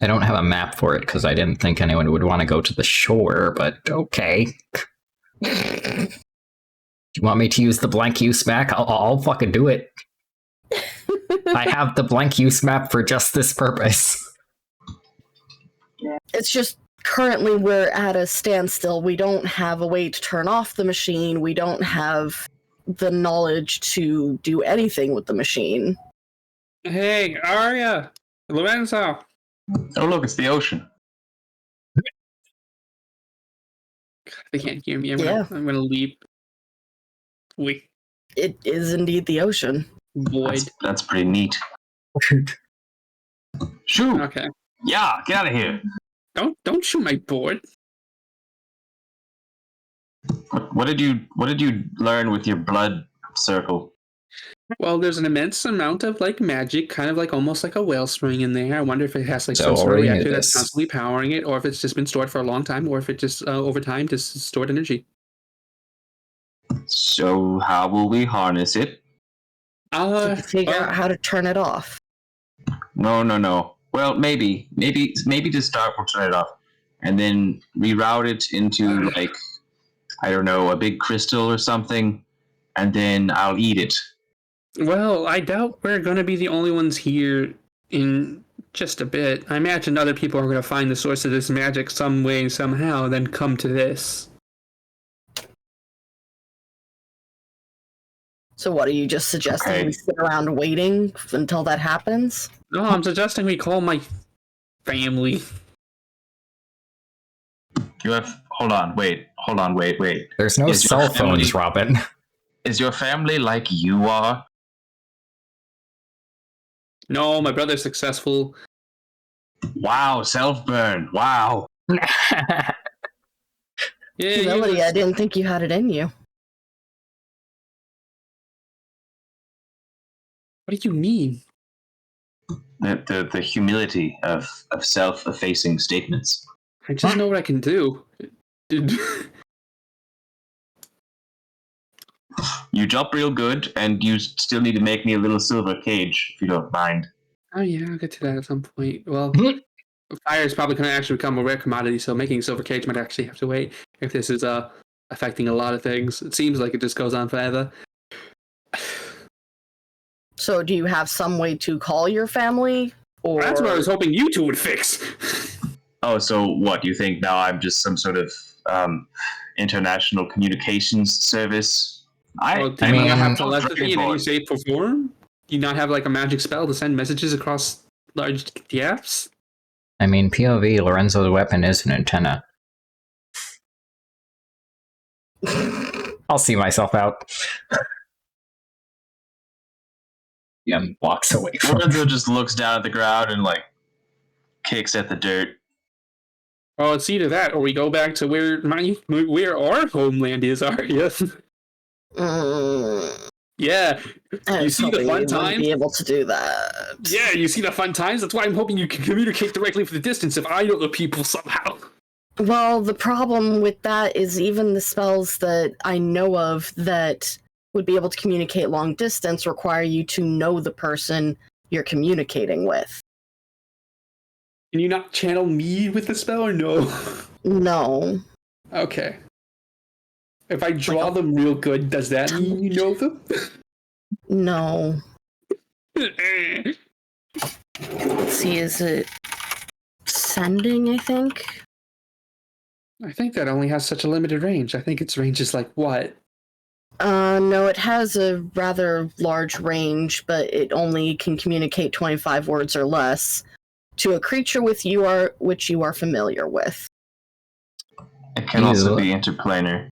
I don't have a map for it because I didn't think anyone would want to go to the shore, but okay. Do you want me to use the blank use map? I'll fucking do it. I have the blank use map for just this purpose. It's just currently we're at a standstill. We don't have a way to turn off the machine. We don't have the knowledge to do anything with the machine. Hey, Arya, Lorenzo. Oh, look, it's the ocean. They can't hear me. I'm gonna leap. Wait, It is indeed the ocean. void. That's pretty neat. Shoo! Okay. Yeah, get out of here. Don't shoot my board. What did you learn with your blood circle? Well, there's an immense amount of magic, kind of almost like a wellspring in there. I wonder if it has So some sort of already knew reactor that's this. constantly powering it, or if it's just been stored for a long time, or if it just over time just stored energy. So how will we harness it? To figure out how to turn it off. No. Well, maybe to start, we'll turn it off, and then reroute it into I don't know, a big crystal or something, and then I'll eat it. Well, I doubt we're going to be the only ones here in just a bit. I imagine other people are going to find the source of this magic some way, somehow, then come to this. So what are you just suggesting? Okay. We sit around waiting until that happens? No, I'm suggesting we call my family. You have. Hold on. Wait. There's no Is your cell phones, family- Robin. Is your family like you are? No, my brother's successful. Wow, self-burn. Wow. Yeah, he Humility, was- I didn't think you had it in you. What do you mean? The humility of self-effacing statements. I just know what I can do. You jump real good, and you still need to make me a little silver cage, if you don't mind. Oh yeah, I'll get to that at some point. Well, fire is probably going to actually become a rare commodity, so making a silver cage might actually have to wait if this is affecting a lot of things. It seems like it just goes on forever. So do you have some way to call your family? Or That's what I was hoping you two would fix. Oh, so what? You think now I'm just some sort of international communications service? Well, do you not have telepathy in any shape or form? Do you not have a magic spell to send messages across large gaps? I mean, POV, Lorenzo's weapon is an antenna. I'll see myself out. Ian walks away from Lorenzo just looks down at the ground and like kicks at the dirt. Oh, it's either that or we go back to where our homeland is, Arya. Yeah. I You was see the hoping fun we wouldn't times? be able to do that. Yeah, you see the fun times? That's why I'm hoping you can communicate directly from the distance if I know the people somehow. Well, the problem with that is even the spells that I know of that would be able to communicate long distance require you to know the person you're communicating with. Can you not channel me with the spell or no? No. Okay. If I draw them real good, does that mean you know them? No. Let's see, is it sending, I think? I think that only has such a limited range. I think its range is like what? No, it has a rather large range, but it only can communicate 25 words or less to a creature which you are familiar with. It can also be interplanar.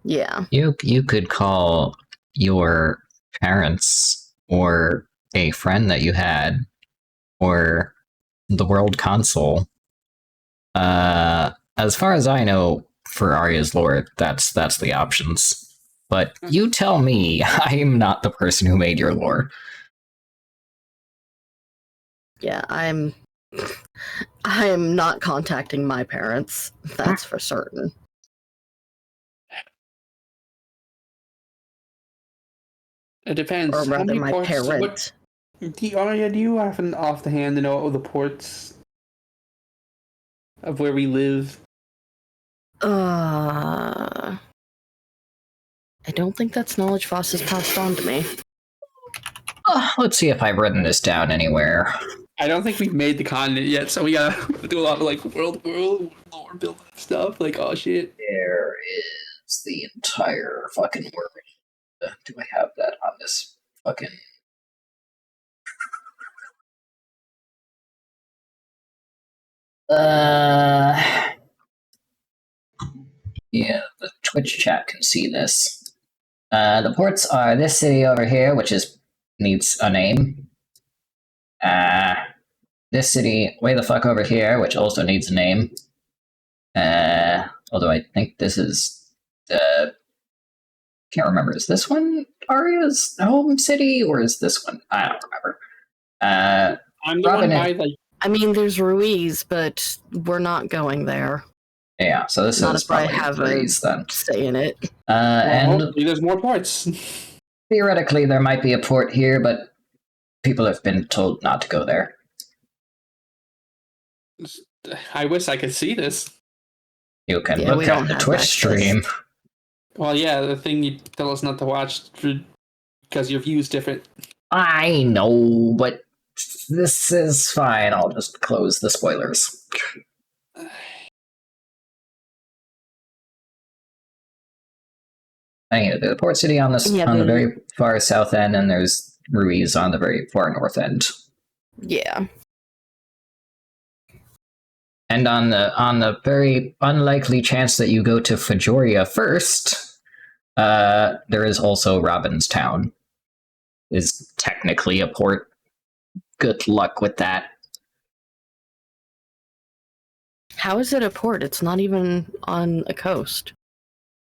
Yeah. You could call your parents or a friend that you had or the world console. As far as I know, for Arya's lore, that's the options. But you tell me, I'm not the person who made your lore. Yeah, I am not contacting my parents. That's for certain. It depends. Or How rather, many my ports- parent. Arya, do you happen off the hand to know all the ports of where we live? I don't think that's knowledge Voss has passed on to me. Let's see if I've written this down anywhere. I don't think we've made the continent yet, so we gotta do a lot of like world lore building stuff. Like, oh shit. There is the entire fucking world. Do I have that on this fucking... Yeah, the Twitch chat can see this. The ports are this city over here, which needs a name. This city way the fuck over here, which also needs a name. Although I think this is the... Can't remember. Is this one Arya's home city, or is this one? I don't remember. I'm the Robin one by like. I mean, there's Ruiz, but we're not going there. Yeah, so this Not is if I probably have Breeze then. Say in it. And Hopefully there's more ports. theoretically, there might be a port here, but people have been told not to go there. I wish I could see this. You can Yeah, look at the Twitch stream. Well, yeah, the thing you tell us not to watch because your view's different. I know, but this is fine. I'll just close the spoilers. Anyway, the port city on the very far south end, and there's Ruiz on the very far north end. Yeah. And on the very unlikely chance that you go to Fajoria first, there is also Robin's Town. Is technically a port. Good luck with that. How is it a port? It's not even on a coast.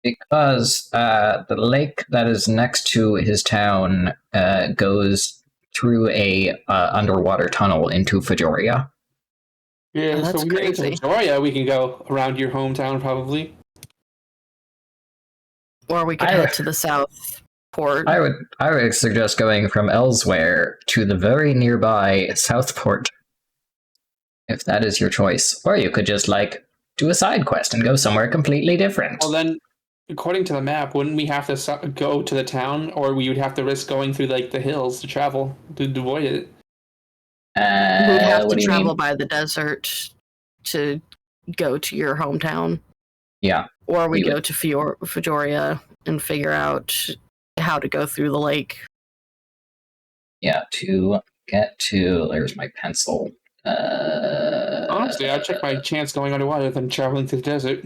Because the lake that is next to his town goes through a underwater tunnel into Fajoria. Yeah, Oh, that's so we get into crazy. Victoria, we can go around your hometown probably. Or we could head to the south port. I would suggest going from Elsewhere to the very nearby Southport, if that is your choice. Or you could just do a side quest and go somewhere completely different. Well, then, according to the map, wouldn't we have to go to the town, or we would have to risk going through the hills to travel to avoid it? We'd have what to do you travel mean? by the desert to go to your hometown. Yeah. Or we go to Fajoria and figure out how to go through the lake. Yeah, to get to... There's my pencil. Honestly, I'd check my chance going underwater than traveling to the desert.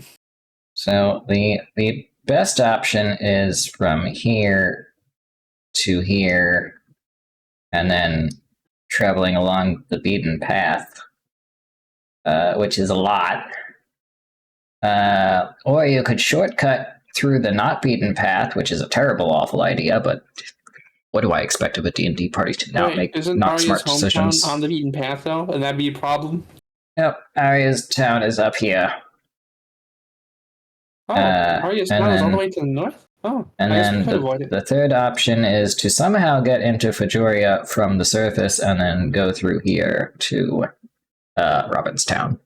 So the best option is from here to here, and then traveling along the beaten path, which is a lot. Or you could shortcut through the not beaten path, which is a terrible, awful idea. But what do I expect of a D&D party to not make isn't not Arya's smart decisions? hometown on the beaten path though, and that'd be a problem? Yep, Arya's town is up here. Oh, Arya's town is all the then- way to the north? Oh, And I guess we then could avoid it. the third option is to somehow get into Fajoria from the surface and then go through here to Robinstown.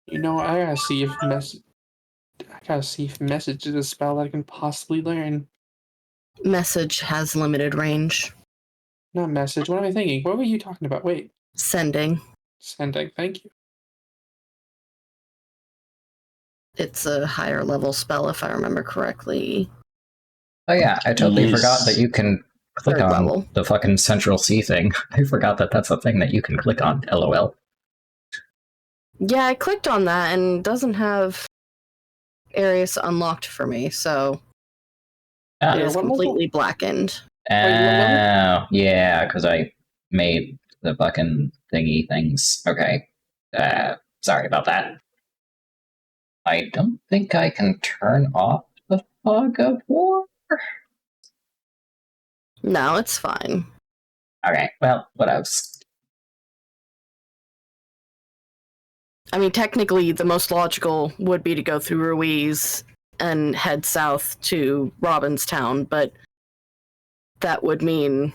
You know, I gotta see if message is a spell that I can possibly learn. Message has limited range. Not message. What am I thinking? What were you talking about? Wait, Sending. sending. Thank you. It's a higher level spell, if I remember correctly. Oh yeah, I totally Yes. forgot that you can click Third on level. the fucking Central C thing. I forgot that that's a thing that you can click on, LOL. Yeah, I clicked on that and it doesn't have areas unlocked for me, so Ah. it is what level? completely blackened. Oh, level? yeah, because I made the fucking thingy things. Okay. Sorry about that. I don't think I can turn off the fog of war. No, it's fine. Okay, well, what else? I mean, technically, the most logical would be to go through Ruiz and head south to Robinstown, but that would mean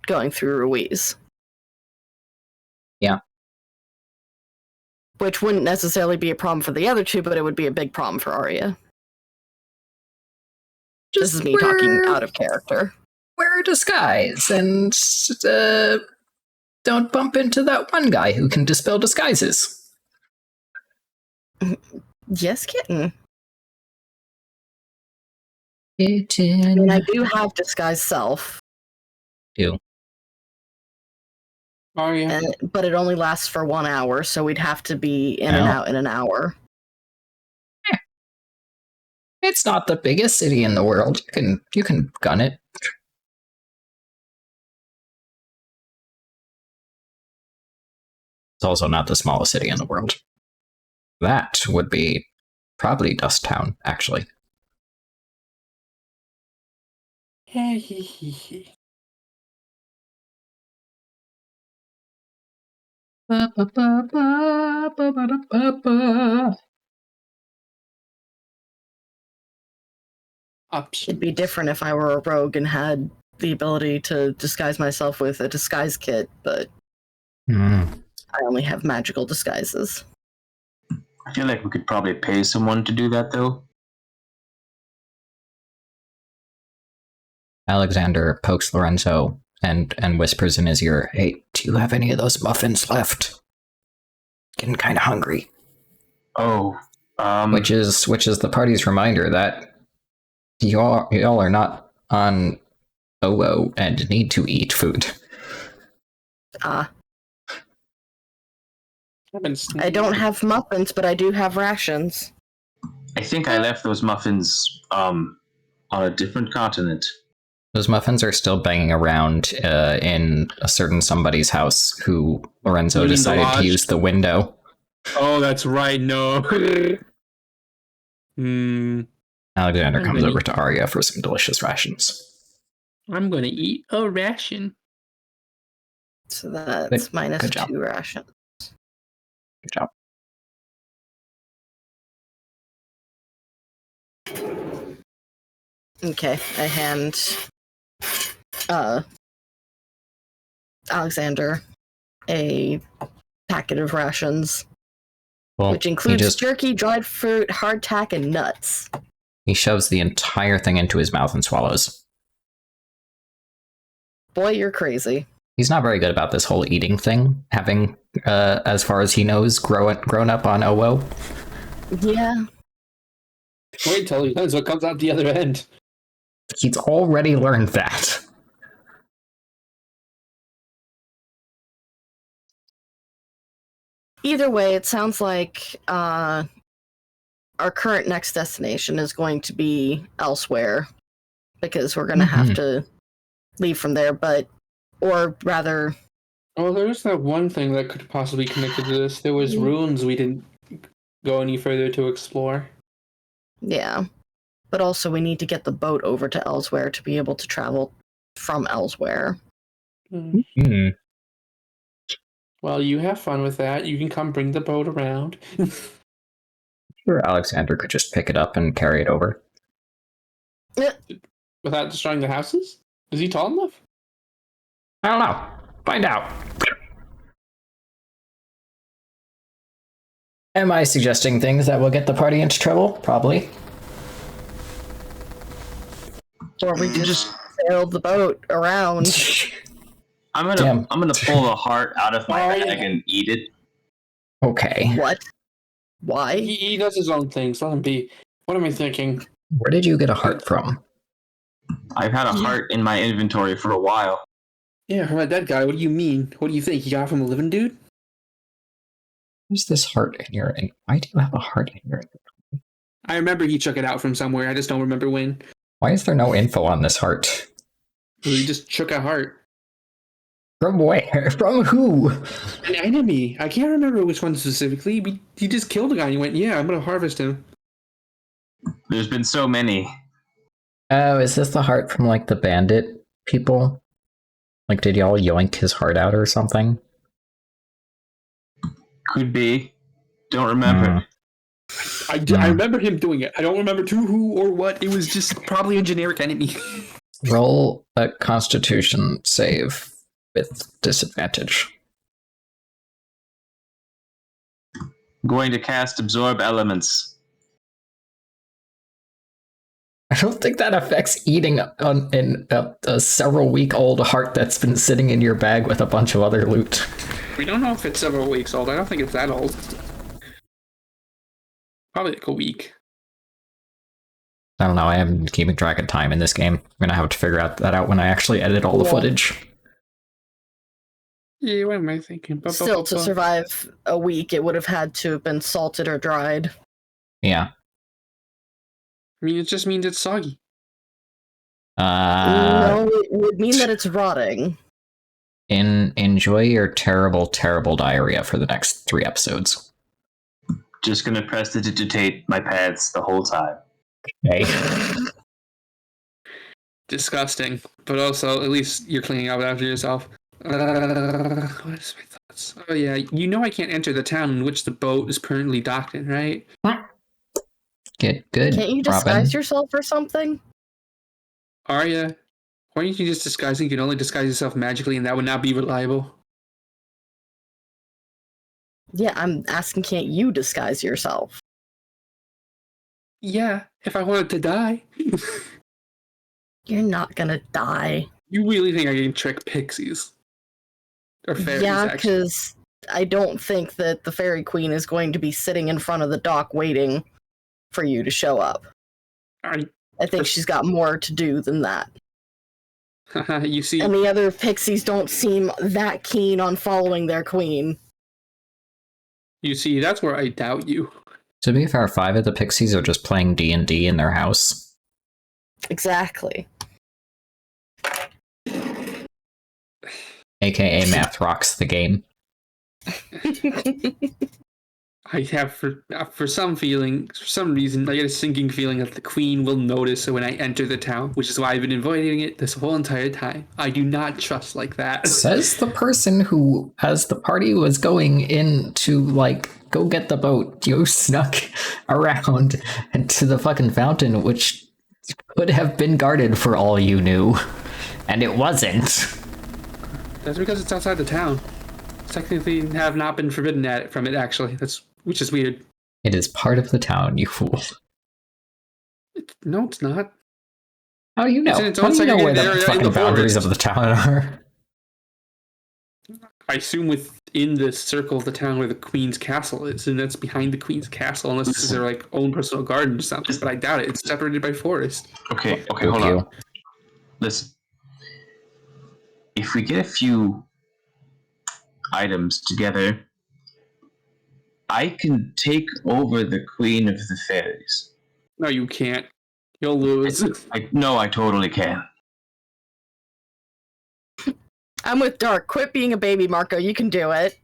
going through Ruiz. Yeah. Which wouldn't necessarily be a problem for the other two, but it would be a big problem for Arya. This is me talking out of character. Wear a disguise and don't bump into that one guy who can dispel disguises. Yes, kitten. Kitten. I mean, I do have disguise self, Arya. but it only lasts for 1 hour, so we'd have to be in and Oh. out in an hour. It's not the biggest city in the world. You can gun it. It's also not the smallest city in the world. That would be probably Dust Town, actually. It'd be different if I were a rogue and had the ability to disguise myself with a disguise kit, but I only have magical disguises. I feel like we could probably pay someone to do that, though. Alexander pokes Lorenzo and whispers in his ear, "Hey, do you have any of those muffins left? Getting kind of hungry." Oh, Which is the party's reminder that y'all are not on OO and need to eat food. I don't have muffins, but I do have rations. I think I left those muffins on a different continent. Those muffins are still banging around in a certain somebody's house who Lorenzo You mean the decided to lodge? use the window. Oh, that's right. No. Alexander I'm comes gonna over to Arya for some delicious rations. I'm gonna eat a ration. So that's minus good job. 2 rations. Good job. Okay, I hand Alexander a packet of rations, Well, which includes he just jerky, dried fruit, hardtack, and nuts. he shoves the entire thing into his mouth and swallows. Boy, you're crazy. He's not very good about this whole eating thing, having, as far as he knows, grown up on OO. Yeah. Wait till he learns what comes out the other end. He's already learned that. Either way, it sounds like our current next destination is going to be elsewhere because we're going to have to leave from there, or rather... Oh, there's that one thing that could possibly be connected to this. There was ruins we didn't go any further to explore. Yeah. But also we need to get the boat over to Elsewhere to be able to travel from Elsewhere. Hmm. Well, you have fun with that. You can come bring the boat around. Sure, Alexander could just pick it up and carry it over. Without destroying the houses? Is he tall enough? I don't know. Find out. Am I suggesting things that will get the party into trouble? Probably. Or we just sail the boat around. I'm gonna pull the heart out of my bag and eat it. Okay. What? Why? He does his own things. Let him be. What am I thinking? Where did you get a heart from? I've had a heart in my inventory for a while. Yeah, from a dead guy. What do you mean? What do you think? You got it from a living dude? Where's this heart in your... Why do you have a heart in your... I remember he took it out from somewhere. I just don't remember when. Why is there no info on this heart? He just took a heart. From where? From who? An enemy. I can't remember which one specifically. He just killed a guy and he went, yeah, I'm going to harvest him. There's been so many. Oh, is this the heart from, like, the bandit people? Like, did y'all yoink his heart out or something? Could be. Don't remember. I remember him doing it. I don't remember to who or what. It was just probably a generic enemy. Roll a Constitution save with disadvantage. I'm going to cast Absorb Elements. I don't think that affects eating a several-week-old heart that's been sitting in your bag with a bunch of other loot. We don't know if it's several weeks old. I don't think it's that old. Probably like a week. I don't know, I haven't been keeping track of time in this game. I'm gonna have to figure that out when I actually edit all the footage. Yeah, what am I thinking? Still, to survive a week, it would have had to have been salted or dried. Yeah. I mean, it just means it's soggy. No, it would mean that it's rotting. Enjoy your terrible, terrible diarrhea for the next 3 episodes. Just gonna prestidigitate my pants the whole time. Okay. Disgusting. But also, at least you're cleaning up after yourself. What is my thoughts? Oh yeah, you know I can't enter the town in which the boat is currently docked in, right? Good. Can't you disguise Robin. yourself or something? Arya, why don't you just disguise? You can only disguise yourself magically, and that would not be reliable. Yeah, I'm asking, can't you disguise yourself? Yeah, if I wanted to die. You're not gonna die. You really think I can trick pixies? Or fairies, Yeah, actually. because I don't think that the Fairy Queen is going to be sitting in front of the dock waiting for you to show up. I think she's got more to do than that. You see, And the other pixies don't seem that keen on following their queen. that's where I doubt you. To be fair, 5 of the pixies are just playing D&D in their house. Exactly. AKA Math Rocks the game. I have for some reason, I get a sinking feeling that the queen will notice when I enter the town, which is why I've been avoiding it this whole entire time. I do not trust like that. Says the person who, as the party was going in to, like, go get the boat, you snuck around to the fucking fountain, which could have been guarded for all you knew. And it wasn't. That's because it's outside the town. Technically, have not been forbidden from it, actually. Which is weird. It is part of the town, you fool. No, it's not. How do you know? It's in its How own do you know where segregated the area in fucking the boundaries forest. of the town are? I assume within the circle of the town where the queen's castle is, and that's behind the queen's castle, unless this is their like own personal garden or something. But I doubt it. It's separated by forest. Okay, Thank hold you. on. Listen. If we get a few items together, I can take over the Queen of the Fairies. No, you can't. You'll lose. I totally can. I'm with Dark. Quit being a baby, Marco. You can do it.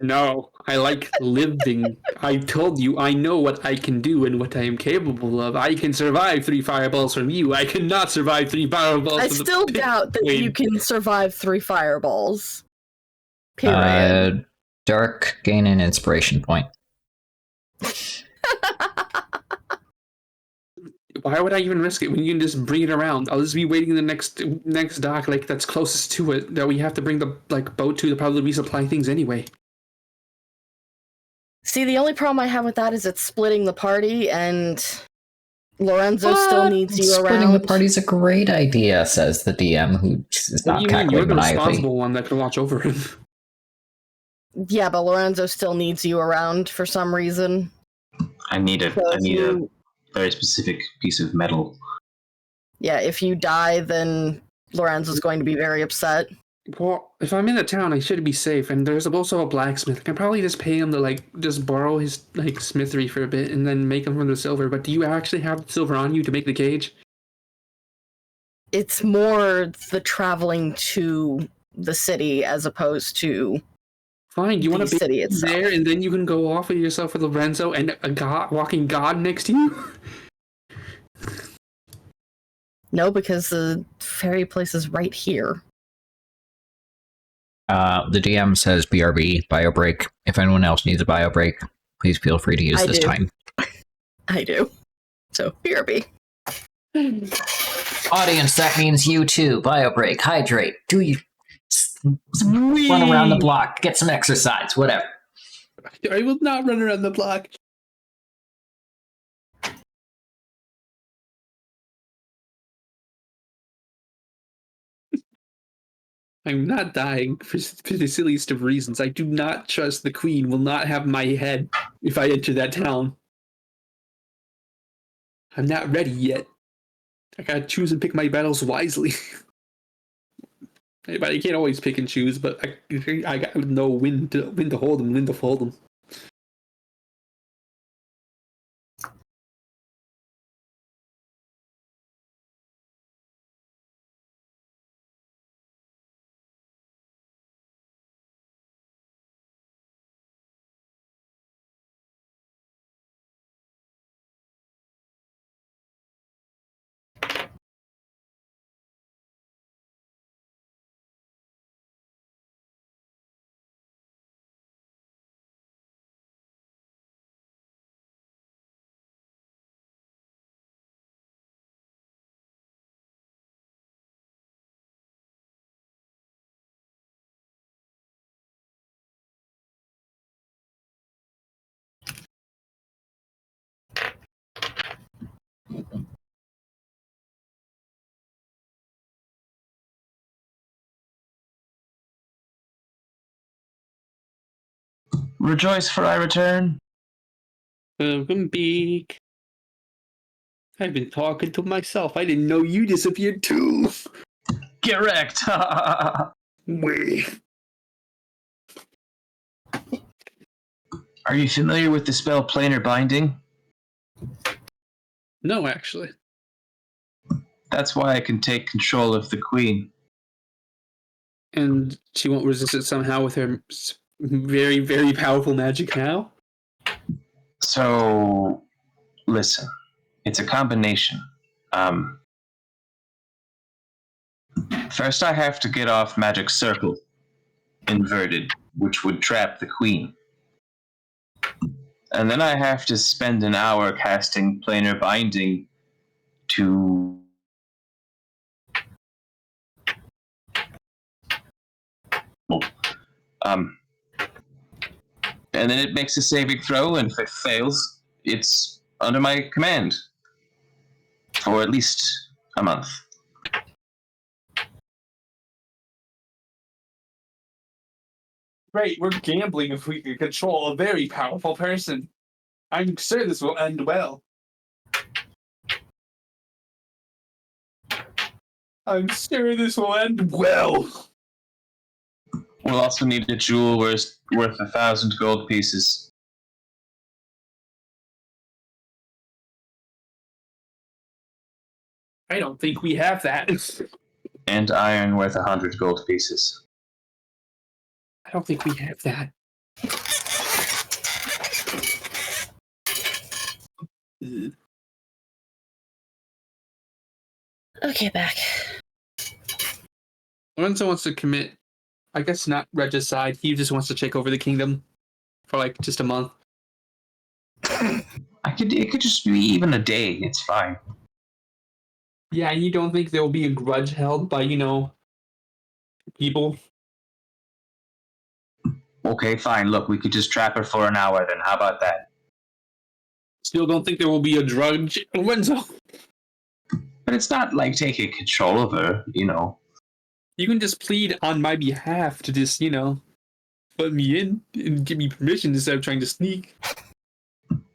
No, I like living. I told you I know what I can do and what I am capable of. I can survive 3 fireballs from you. I cannot survive 3 fireballs I from the still doubt that queen. you can survive 3 fireballs. Period. Dark, gain an inspiration point. Why would I even risk it when you can just bring it around? I'll just be waiting the next dock like that's closest to it that we have to bring the boat to probably resupply things anyway. See, the only problem I have with that is it's splitting the party, and Lorenzo still needs you around. Splitting the party's a great idea, says the DM, who is What not do you mean? You're cackling the maniacally. responsible one that can watch over him. Yeah, but Lorenzo still needs you around for some reason. I need a very specific piece of metal. Yeah, if you die, then Lorenzo's going to be very upset. Well, if I'm in the town, I should be safe. And there's also a blacksmith. I can probably just pay him to just borrow his smithery for a bit and then make him from the silver. But do you actually have the silver on you to make the cage? It's more the traveling to the city as opposed to Fine. You want the to be city itself. there, and then you can go off with yourself with Lorenzo and a walking god next to you. No, because the ferry place is right here. The DM says BRB, bio break. If anyone else needs a bio break, please feel free to use I this do. time. I do. So, BRB. Audience, that means you too. Bio break, hydrate, do you run around the block, get some exercise, whatever. I will not run around the block. I'm not dying for the silliest of reasons. I do not trust the queen will not have my head if I enter that town. I'm not ready yet. I gotta choose and pick my battles wisely. But I can't always pick and choose, but I gotta know when to hold them, when to fold them. Rejoice for I return. Welcome back. I've been talking to myself. I didn't know you disappeared too. Get wrecked. Wait. Are you familiar with the spell Planar Binding? No, actually. That's why I can take control of the queen. And she won't resist it somehow with her very, very powerful magic now? So, listen. It's a combination. First I have to get off Magic Circle, inverted, which would trap the queen. And then I have to spend an hour casting Planar Binding to... and then it makes a saving throw, and if it fails, it's under my command. For at least a month. Great, we're gambling if we can control a very powerful person. I'm sure this will end well. I'm sure this will end well. We'll also need a jewel worth 1,000 gold pieces. I don't think we have that. And iron worth 100 gold pieces. I don't think we have that. Okay, back. Lorenzo wants to commit, I guess not regicide. He just wants to take over the kingdom for like just a month. It could just be even a day. It's fine. Yeah, and you don't think there will be a grudge held by, people? Okay, fine. Look, we could just trap her for an hour then. How about that? Still don't think there will be a grudge, Lorenzo? But it's not like taking control of her, You can just plead on my behalf to just, let me in and give me permission instead of trying to sneak.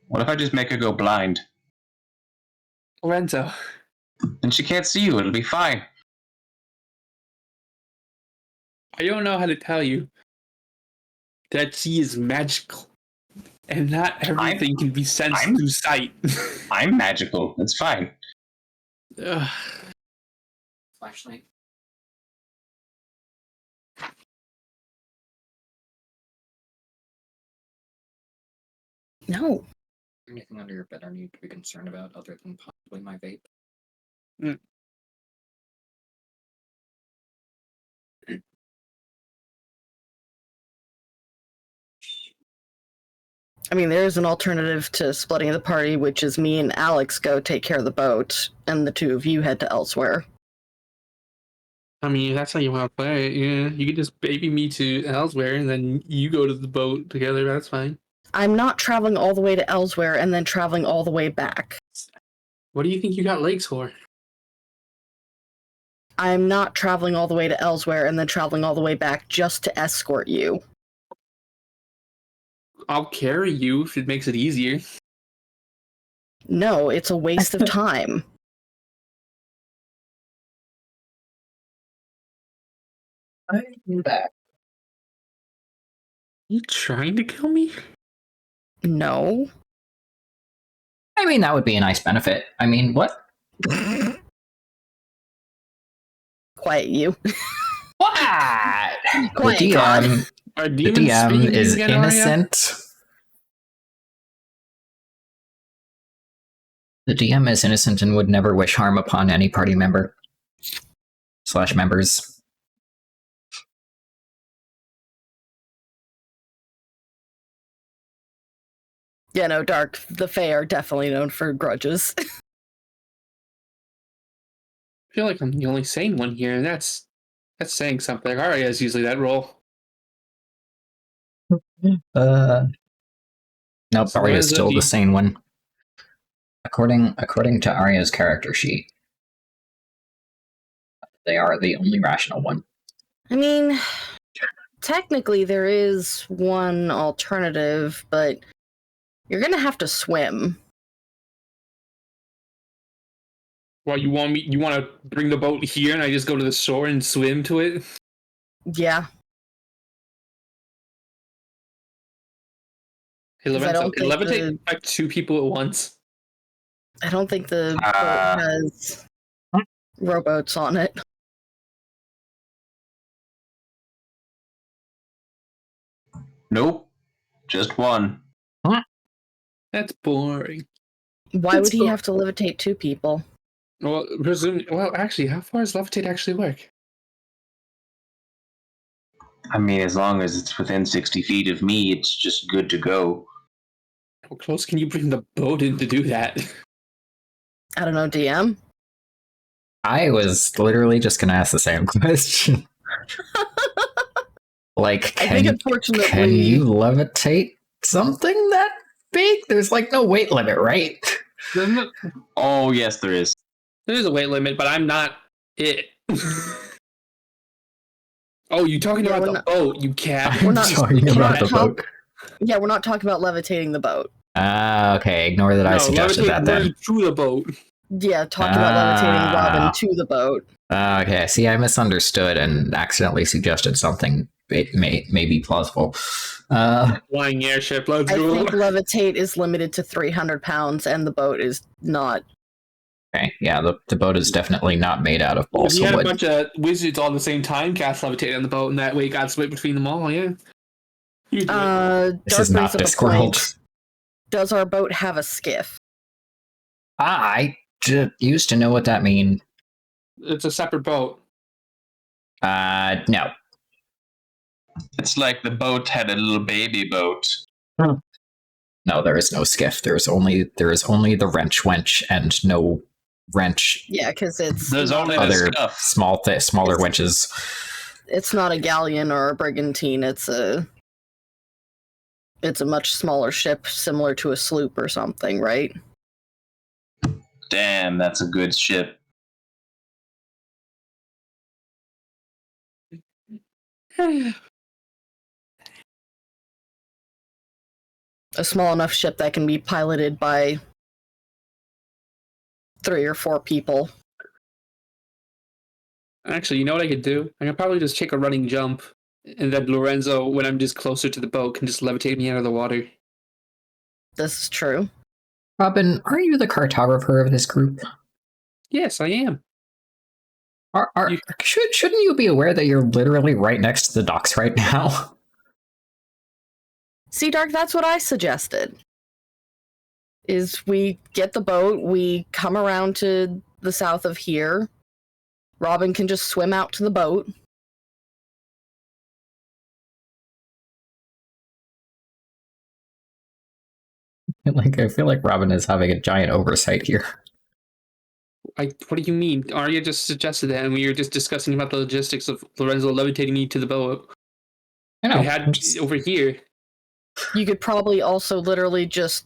What if I just make her go blind? Lorenzo. Then she can't see you. It'll be fine. I don't know how to tell you that she is magical, and not everything can be sensed through sight. I'm magical. It's fine. Flashlight. No. Anything under your bed I need to be concerned about other than possibly my vape? I mean, there is an alternative to splitting the party, which is me and Alex go take care of the boat, and the two of you head to elsewhere. I mean, if that's how you want to play it, yeah. You could just baby me to elsewhere, and then you go to the boat together. That's fine. I'm not traveling all the way to elsewhere and then traveling all the way back. What do you think you got legs for? I'm not traveling all the way to elsewhere and then traveling all the way back just to escort you. I'll carry you if it makes it easier. No, it's a waste of time. I'm back. You trying to kill me? No. I mean, that would be a nice benefit. I mean, what? Quiet you. What? Quiet, the God. DM, Are the demons DM speaking is again, Arya? innocent. The DM is innocent and would never wish harm upon any party member / members. Yeah, no, Dark. The Fae are definitely known for grudges. I feel like I'm the only sane one here, and that's saying something. Arya is usually that role. Nope, So Arya's Lorenzo, still do the you- sane one. According to Arya's character sheet, they are the only rational one. I mean, technically there is one alternative, but you're gonna have to swim. Well, you want to bring the boat here, and I just go to the shore and swim to it? Yeah. Hey, 'Cause I Lorenzo, don't can think levitate like two people at once? I don't think the boat has rowboats on it. Nope. Just one. That's boring. Why would he have to levitate two people? Well, actually, how far does levitate actually work? I mean, as long as it's within 60 feet of me, it's just good to go. How close can you bring the boat in to do that? I don't know, DM? I was literally just gonna ask the same question. Like, I think unfortunately... can you levitate something that big? There's like no weight limit, right? Oh, yes, there is. There's a weight limit, but I'm not it. Oh, you talking Yeah, about we're the not- boat, you cat. I'm not- talking we're about not the talk- boat. Yeah, we're not talking about levitating the boat. Okay, ignore that I No, suggested levitate that then. Bird through the boat. Yeah, talking about levitating Robin to the boat. Okay, see, I misunderstood and accidentally suggested something. It may be plausible. Flying airship, let's I go. think levitate is limited to 300 pounds, and the boat is not. Okay, yeah, the boat is definitely not made out of If balsa we had a wood. bunch of wizards all at the same time cast levitate on the boat, and that way it got split between them all, yeah. You do it. This Dark is brings not up a Discworld. point. Does our boat have a skiff? I used to know what that mean. It's a separate boat. No. It's like the boat had a little baby boat. No, there is no skiff. There is only the wrench wench and no wrench. Yeah, because it's There's not only a- the Other scuff. smaller It's- wenches. it's not a galleon or a brigantine. It's a much smaller ship, similar to a sloop or something, right? Damn, that's a good ship. A small enough ship that can be piloted by 3 or 4 people. Actually, you know what I could do? I could probably just take a running jump, and then Lorenzo, when I'm just closer to the boat, can just levitate me out of the water. This is true. Robin, are you the cartographer of this group? Yes, I am. Shouldn't you be aware that you're literally right next to the docks right now? See, Dark, that's what I suggested. Is we get the boat, we come around to the south of here. Robin can just swim out to the boat. I feel like Robin is having a giant oversight here. What do you mean? Arya just suggested that, and we were just discussing about the logistics of Lorenzo levitating me to the boat. I know. I had over here. You could probably also literally just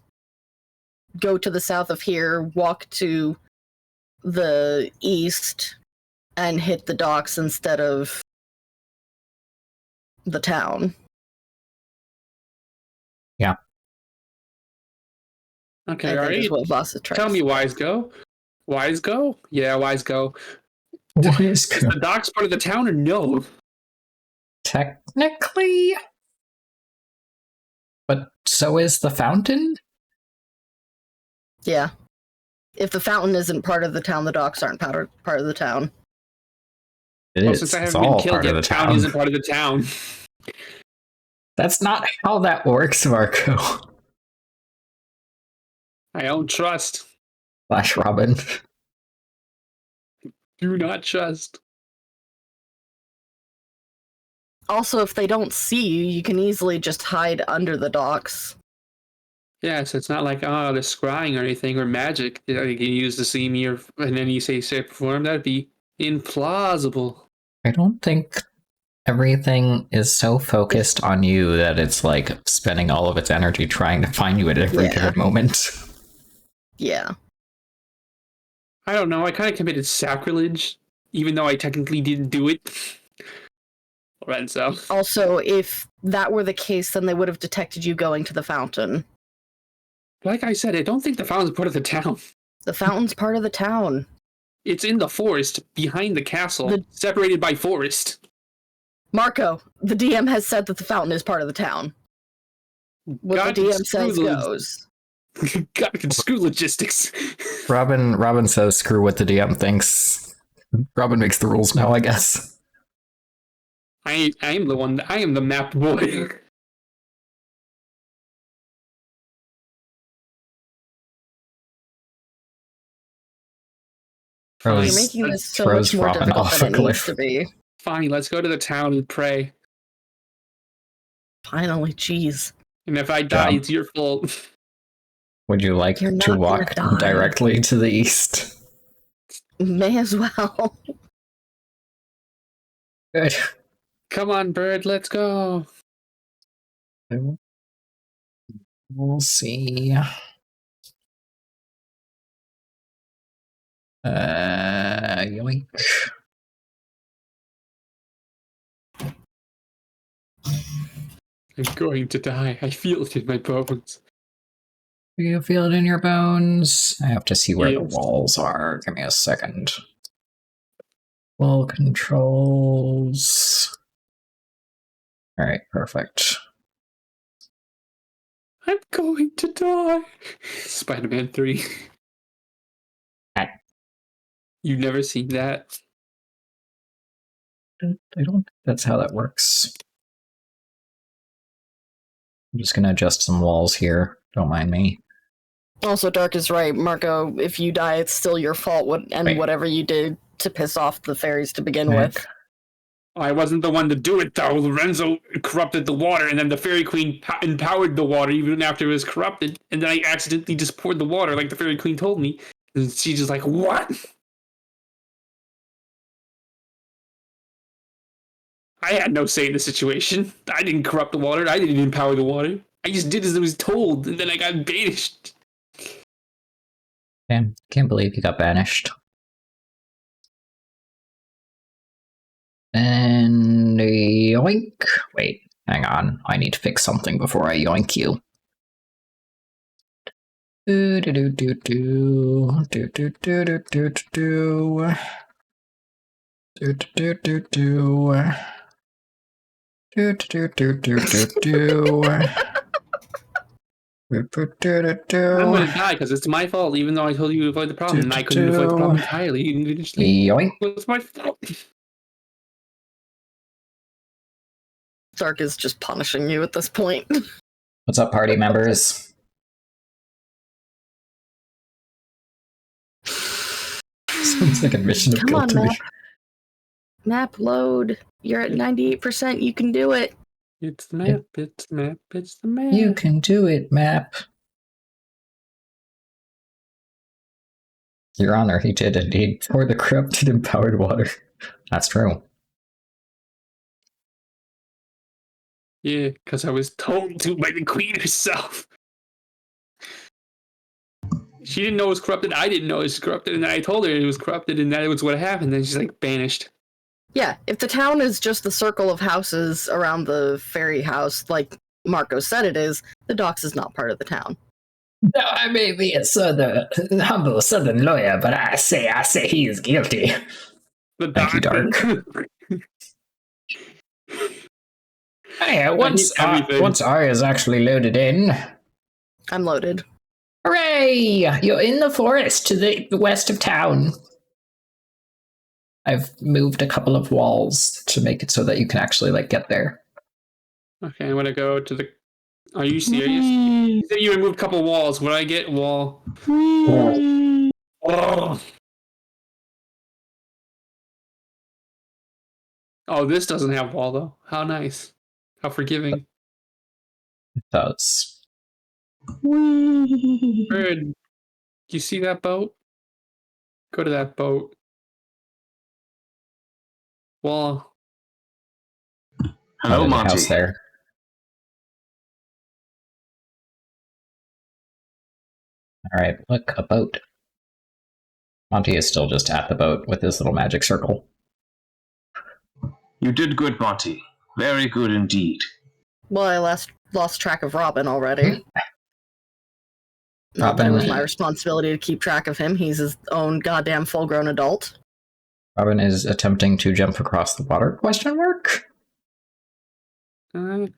go to the south of here, walk to the east, and hit the docks instead of the town. Okay, I think is Arya, what Voss is trying tell to me, say. Wise Go. Wise Go? Yeah, Wise Go. What is Is the docks part of the town or no? technically? But so is the fountain? Yeah. If the fountain isn't part of the town, the docks aren't part of the town. It Well, is. since I It's haven't been all killed part yet, of the the town town. isn't part of the town. That's not how that works, Marco. I don't trust. Flash Robin. Do not trust. Also, if they don't see you, you can easily just hide under the docks. Yeah, so it's not like, oh, they're scrying or anything, or magic that you can use to see me, or and then you say shape form. That'd be implausible. I don't think everything is so focused on you that it's like spending all of its energy trying to find you at every Yeah. given moment. Yeah. I don't know. I kind of committed sacrilege, even though I technically didn't do it. Lorenzo. Also, if that were the case, then they would have detected you going to the fountain. Like I said, I don't think the fountain's part of the town. The fountain's part of the town. It's in the forest behind the castle, The- separated by forest. Marco, the DM has said that the fountain is part of the town. What God the DM can says screw the- goes. God can screw logistics. Robin says screw what the DM thinks. Robin makes the rules now, I guess. I am the one. I am the map boy. You're Throws- making this so throws much more Robin difficult off than a it needs cliff. to be. Fine, let's go to the town and pray. Finally, jeez. And if I die, Yeah. it's your fault. Would you like You're to not gonna walk die. directly to the east? May as well. Good. Come on, bird, let's go. We'll see. Yoink. I'm going to die. I feel it in my bones. Do you feel it in your bones? I have to see where the Yes. walls are. Give me a second. Wall controls. Alright, perfect. I'm going to die. Spider-Man 3. You've never seen that? I don't think that's how that works. I'm just gonna adjust some walls here. Don't mind me. Also, Dark is right, Marco. If you die, it's still your fault, and Wait. whatever you did to piss off the fairies to begin Nick. with. I wasn't the one to do it, though. Lorenzo corrupted the water, and then the Fairy Queen empowered the water even after it was corrupted. And then I accidentally just poured the water like the Fairy Queen told me. And she's just like, what? I had no say in the situation. I didn't corrupt the water. I didn't empower the water. I just did as I was told, and then I got banished. Damn, can't believe you got banished. And yoink. Wait, hang on. I need to fix something before I yoink you. Do do do do do do do do do do do do do do do. Do do do do do do. I'm gonna die because it's my fault, even though I told you to avoid the problem. And I couldn't avoid the problem entirely. Yoink. It's my fault. Dark is just punishing you at this point. What's up, party members? Sounds like a mission of Come on, guilt to me. Map load. You're at 98%. You can do it. It's the map. It's the map. It's the map. You can do it, map. Your Honor, he did indeed pour the corrupted empowered water. That's true. Yeah, because I was told to by the Queen herself. She didn't know it was corrupted. I didn't know it was corrupted, and then I told her it was corrupted, and that was what happened. Then she's like banished. Yeah, if the town is just the circle of houses around the fairy house, like Marco said it is, the docks is not part of the town. No, I may be a humble southern lawyer, but I say he is guilty. The Thank you, Dark. Hey, once Arya's actually loaded in. I'm loaded. Hooray! You're in the forest to the west of town. I've moved a couple of walls to make it so that you can actually get there. Okay, I'm gonna go to the. Are you serious? You said you removed a couple walls. What I get? Wall. Oh. Oh, this doesn't have wall though. How nice. How forgiving. It does. Bird. Do you see that boat? Go to that boat. Wall. Hello, The Monty. house there. Alright, look, a boat. Monty is still just at the boat with his little magic circle. You did good, Monty. Very good indeed. Well, I lost track of Robin already. Not that it Robin- was my responsibility to keep track of him. He's his own goddamn full-grown adult. Robin is attempting to jump across the water? Question mark? I'm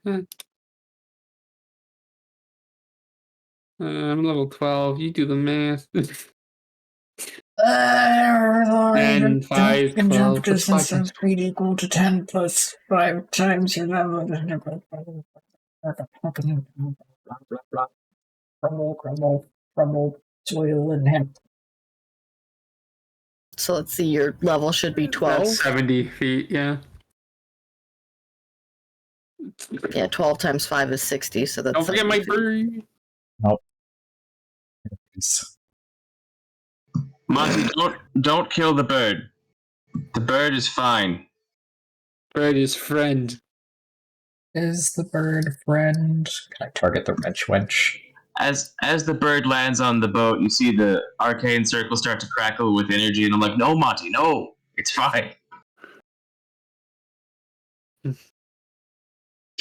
level 12. You do the math. And 5, 12, jump that's distance 5 is equal to 10 plus 5 times your level. Crumble, soil, and hemp. So let's see, your level should be 12. That's 70 feet, yeah. Yeah, 12 times 5 is 60, so that's Don't forget 70 my feet. bird. Monty, don't kill the bird. The bird is fine. Bird is friend. Is the bird friend? Can I target the wrench wench? As the bird lands on the boat, you see the arcane circle start to crackle with energy, and I'm like, no, Monty, no, it's fine.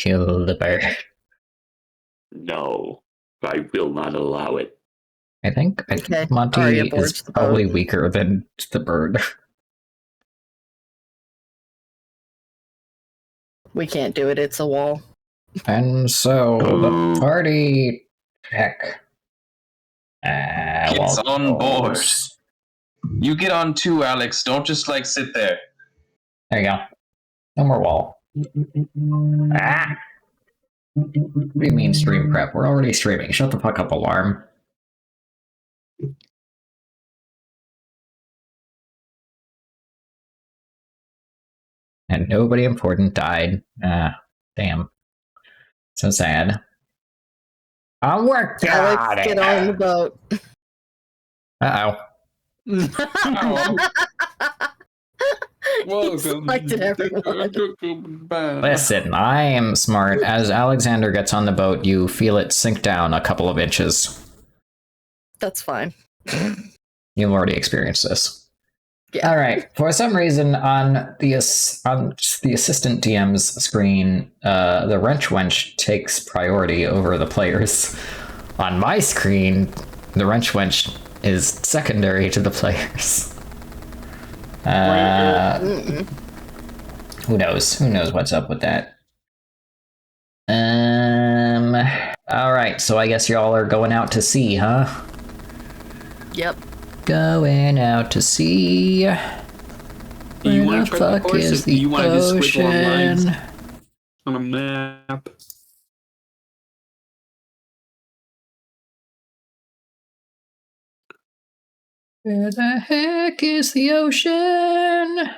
kill the bird. No, I will not allow it. I think Okay, Monty Arya is boards the probably boat. weaker than the bird. We can't do it. It's a wall. And so the Ooh. party heck. Gets on board. You get on too, Alex. Don't just like sit there. There you go. No more wall. Ah! What do you mean stream prep? We're already streaming. Shut the fuck up, alarm. And nobody important died. Damn. So sad. I'll work Alex, get on the boat. Uh-oh. Welcome. Selected everyone. Listen, I am smart. As Alexander gets on the boat, you feel it sink down a couple of inches. That's fine. You've already experienced this. Yeah. All right. For some reason, on the assistant DM's screen, the wrench wench takes priority over the players. On my screen, the wrench wench is secondary to the players. Who knows? Who knows what's up with that? All right. So I guess y'all are going out to sea, huh? Yep. Going out to sea. You Where want the to try the fuck course? is If the you want to just scribble on lines ocean? on a map. Where the heck is the ocean?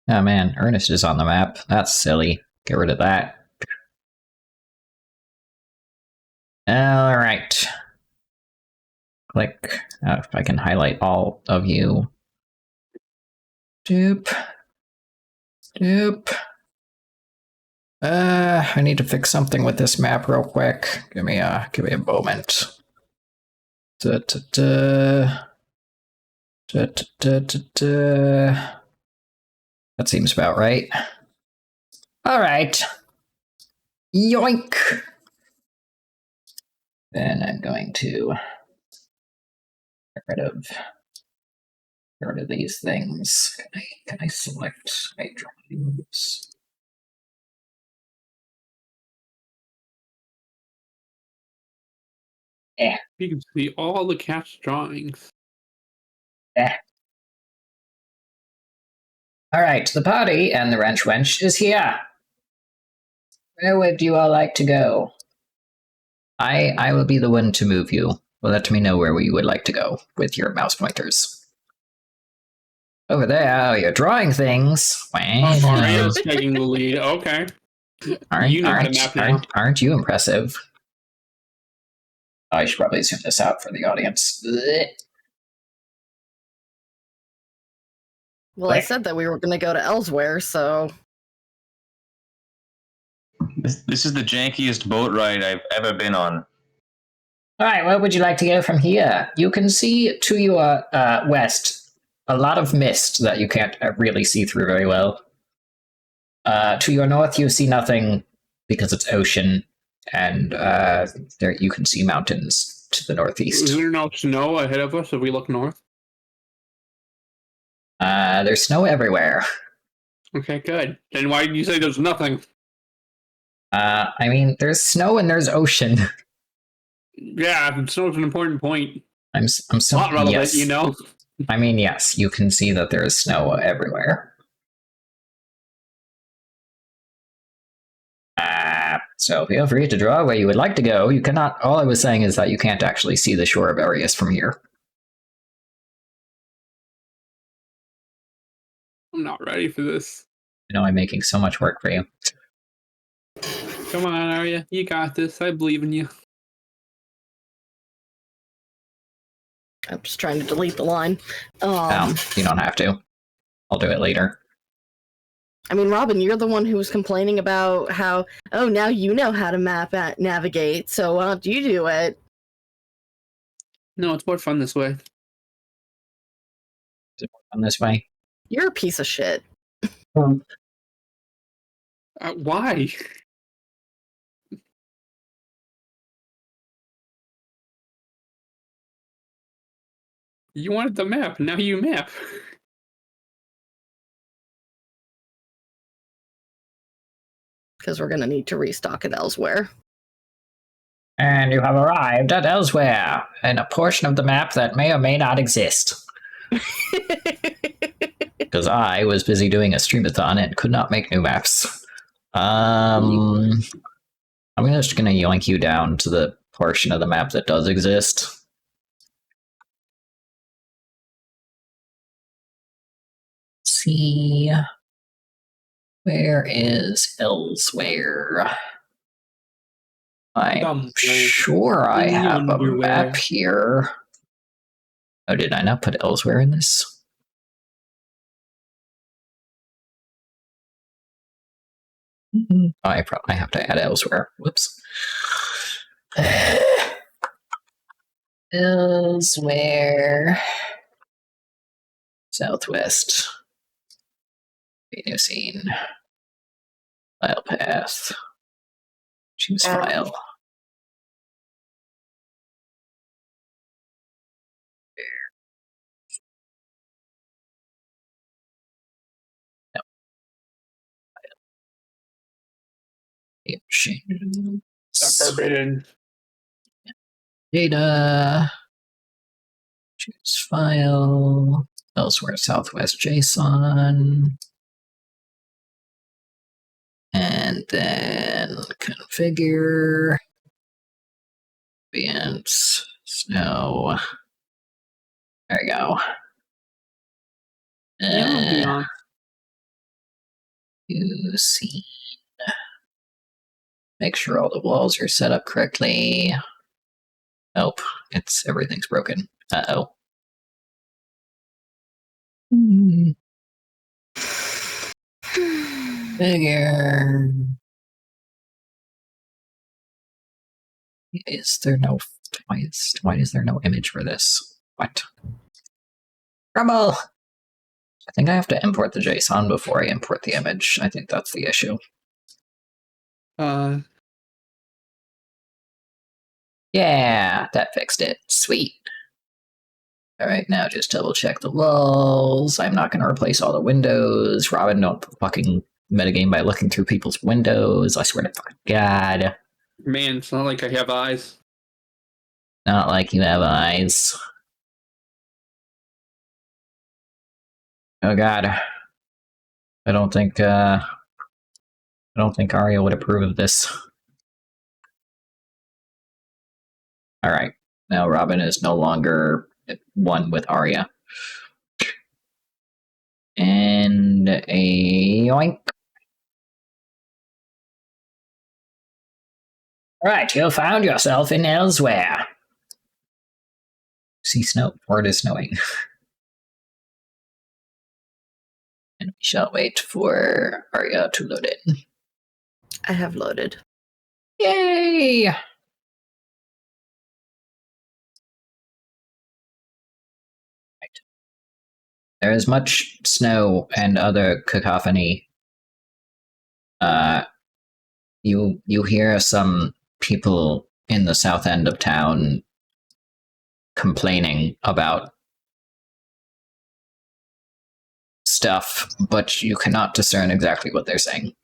Oh man, Ernest is on the map. That's silly. Get rid of that. All right. Click. If I can highlight all of you. Doop. Doop. I need to fix something with this map real quick. Give me a moment. Da, da, da. Da, da, da, da, da. That seems about right. All right. Yoink. Then I'm going to get rid of these things. Can I select my drawings? You can see all the cat's drawings. All right, the party and the wrench wench is here. Where would you all like to go? I will be the one to move you. Let me know where you would like to go with your mouse pointers. Over there, you're drawing things. Arya's taking the lead. Okay. You know how to map now. Aren't you impressive? I should probably zoom this out for the audience. Blech. Well, I said that we were going to go to elsewhere, so This is the jankiest boat ride I've ever been on. All right, where would you like to go from here? You can see to your west a lot of mist that you can't really see through very well. To your north, you see nothing because it's ocean, and there you can see mountains to the northeast. Is there no snow ahead of us if we look north? There's snow everywhere. Okay, good. Then why did you say there's nothing? I mean, there's snow and there's ocean. Yeah, snow's an important point. I'm so Not relevant, yes. you know? I mean, yes, you can see that there is snow everywhere. So feel free to draw where you would like to go. You cannot. All I was saying is that you can't actually see the shore of Arius from here. I'm not ready for this. You know, I'm making so much work for you. Come on, Arya. You got this. I believe in you. I'm just trying to delete the line. No, you don't have to. I'll do it later. I mean, Robin, you're the one who was complaining about how, oh, now you know how to navigate, so why don't you do it? No, it's more fun this way. Is it on this way? You're a piece of shit. Why? You wanted the map. Now you map. Because we're going to need to restock it elsewhere. And you have arrived at Elsewhere, in a portion of the map that may or may not exist. Because I was busy doing a streamathon and could not make new maps. I'm just gonna yoink you down to the portion of the map that does exist. Let's see. Where is Elsewhere? I'm sure I have a map here. Oh, did I not put Elsewhere in this? Oh, I have to add Elsewhere. Whoops. Elsewhere. Southwest. New scene. File path. Choose file. No. Forbidden. Data. Choose file. Elsewhere Southwest JSON. And then configure. Ambience. Snow. There we go. You see. Make sure all the walls are set up correctly. Nope, everything's broken. Uh-oh. Figure. Is there no... Why is there no image for this? What? Rumble! I think I have to import the JSON before I import the image. I think that's the issue. Yeah, that fixed it. Sweet. Alright, now just double check the lulls. I'm not going to replace all the windows. Robin, don't fucking metagame by looking through people's windows. I swear to fucking God. Man, it's not like I have eyes. Not like you have eyes. Oh God. I don't think Arya would approve of this. Alright. Now Robin is no longer one with Arya. And a yoink. Alright, you found yourself in Elsewhere. See snow, or it is snowing. And we shall wait for Arya to load in. I have loaded. Yay! Right. There is much snow and other cacophony. You hear some people in the south end of town complaining about stuff, but you cannot discern exactly what they're saying.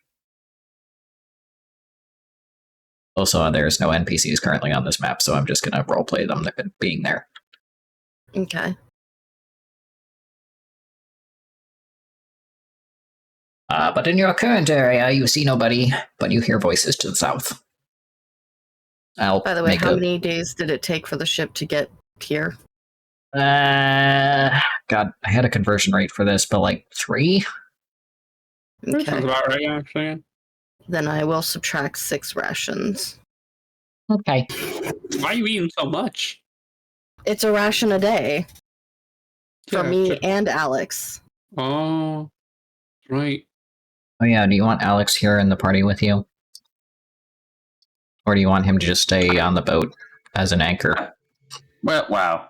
Also, there's no NPCs currently on this map, so I'm just going to roleplay them being there. Okay. But in your current area, you see nobody, but you hear voices to the south. By the way, how many days did it take for the ship to get here? God, I had a conversion rate for this, but like 3? Okay. Sounds about right, actually. Then I will subtract 6 rations. Okay. Why are you eating so much? It's a ration a day. For me and Alex. Oh, right. Oh yeah, do you want Alex here in the party with you? Or do you want him to just stay on the boat as an anchor? Well, wow.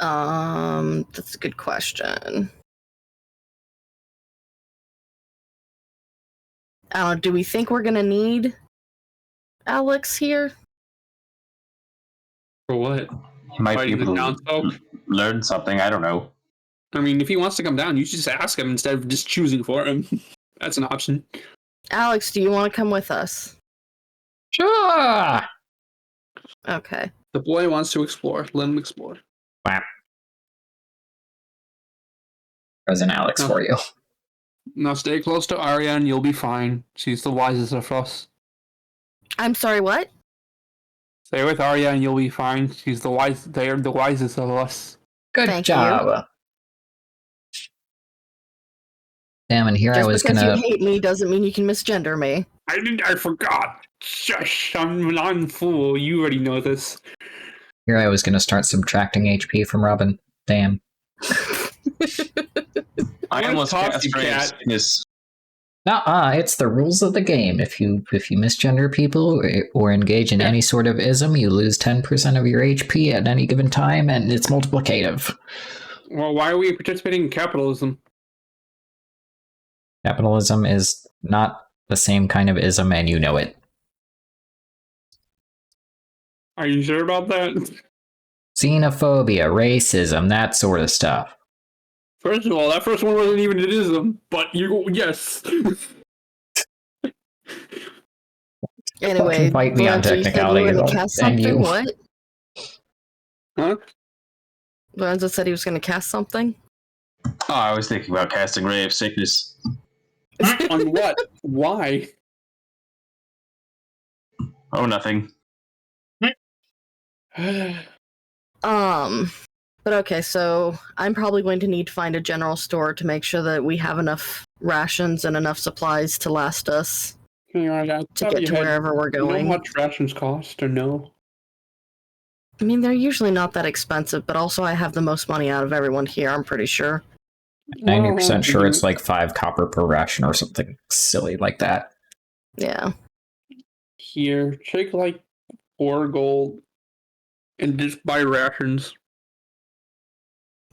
That's a good question. I don't know, do we think we're gonna need Alex here? For what? He might be Fighting the able to townsfolk? learn something. I don't know. I mean, if he wants to come down, you should just ask him instead of just choosing for him. That's an option. Alex, do you want to come with us? Sure. Okay. The boy wants to explore. Let him explore. Present Alex for you. Now stay close to Arya and you'll be fine. She's the wisest of us. I'm sorry, what? Stay with Arya and you'll be fine. She's the wise. They are the wisest of us. Good Thank job. Damn, and here Just I was because gonna. you hate me doesn't mean you can misgender me. I forgot. Shush! I'm fool. You already know this. Here I was gonna start subtracting HP from Robin. Damn. I almost talk cast to Ray of Cat. Sickness. It's the rules of the game. If you misgender people or engage in any sort of ism, you lose 10% of your HP at any given time, and it's multiplicative. Well, why are we participating in capitalism? Capitalism is not the same kind of ism, and you know it. Are you sure about that? Xenophobia, racism, that sort of stuff. First of all, that first one wasn't even an ism, but yes. Anyway, Fight me on Lorenzo, you said you technicality, were going to though, cast and something? you. What? Huh? Lorenzo said he was going to cast something? Oh, I was thinking about casting Ray of Sickness. On what? Why? Oh, nothing. But okay, so I'm probably going to need to find a general store to make sure that we have enough rations and enough supplies to last us to get to wherever we're You know going. how much rations cost or no? I mean, they're usually not that expensive, but also I have the most money out of everyone here, I'm pretty sure. 90% sure it's like 5 copper per ration or something silly like that. Yeah. Here, take like 4 gold and just buy rations.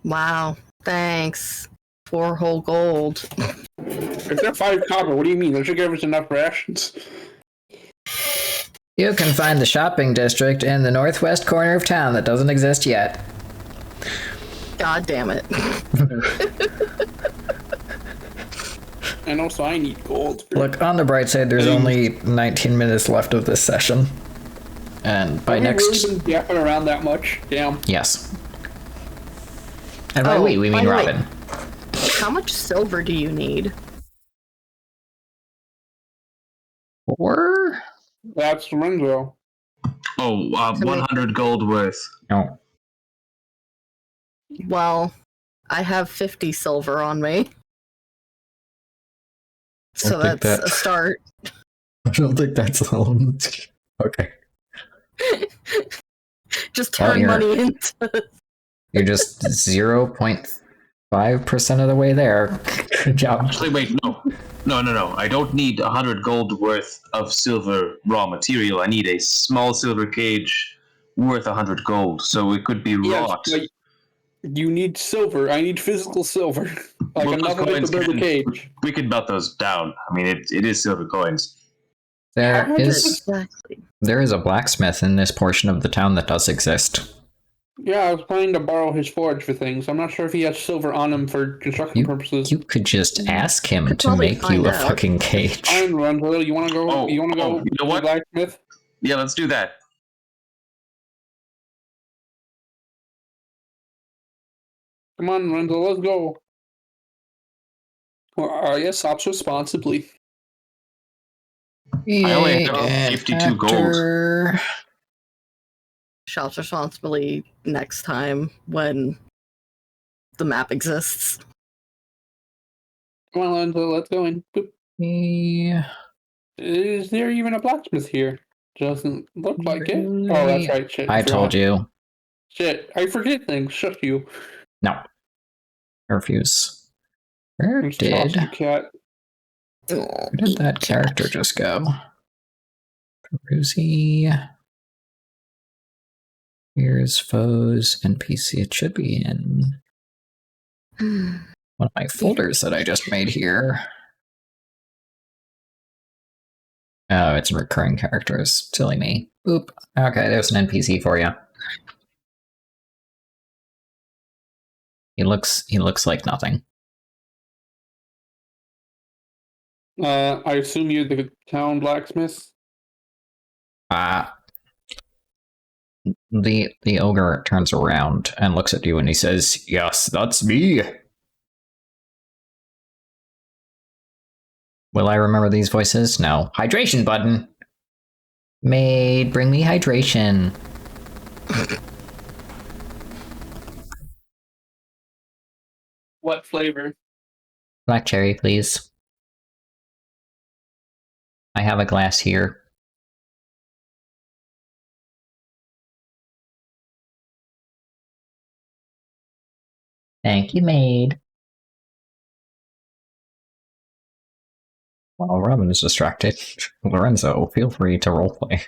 Wow. Thanks. 4 whole gold. If they're 5 copper, what do you mean? They should give us enough rations. You can find the shopping district in the northwest corner of town that doesn't exist yet. God damn it. And also, I need gold. Look, on the bright side, there's only 19 minutes left of this session. And by Have you next... really been yapping around that much? Damn. Yes. And by we mean by the way, Robin. How much silver do you need? 4? That's Lorenzo. Oh, 100 gold worth. No. Well, I have 50 silver on me. So think that's that- a start. I don't think that's all. Okay. Just turn you're- money into... You're just 0.5% of the way there. Good job. Actually, wait, no. I don't need 100 gold worth of silver raw material. I need a small silver cage worth 100 gold, so it could be wrought. Yes, but you need silver. I need physical silver. Like Well, enough those of it to coins build a can- cage. We could melt those down. I mean, it is silver coins. There is Exactly. a blacksmith in this portion of the town that does exist. Yeah, I was planning to borrow his forge for things. I'm not sure if he has silver on him for construction purposes. You could just ask him Could to probably make find you a out. fucking cage. Fine, Lorenzo. You want to go? You want to go? You know to what? the blacksmith? Yeah, let's do that. Come on, Lorenzo. Let's go. Well, Arya stops responsibly. I only have 52 gold. Shops responsibly next time when the map exists. Come on, Lorenzo. Let's go in. Boop. Yeah. Is there even a blacksmith here? Doesn't look like it. Oh, that's right. Shit. I told you. Shit. I forget things. Shut you. No. Refuse. Where Just toss the did cat. that character just go? Peruzzi. Here's foes NPC. It should be in one of my folders that I just made here. Oh, it's recurring characters. Silly me. Oop. Okay, there's an NPC for you. He looks like nothing. I assume you're the town blacksmith. The ogre turns around and looks at you and he says, "Yes, that's me." Will I remember these voices? No. Hydration button. Maid, bring me hydration. What flavor? Black cherry, please. I have a glass here. Thank you, maid. While Robin is distracted, Lorenzo, feel free to roleplay.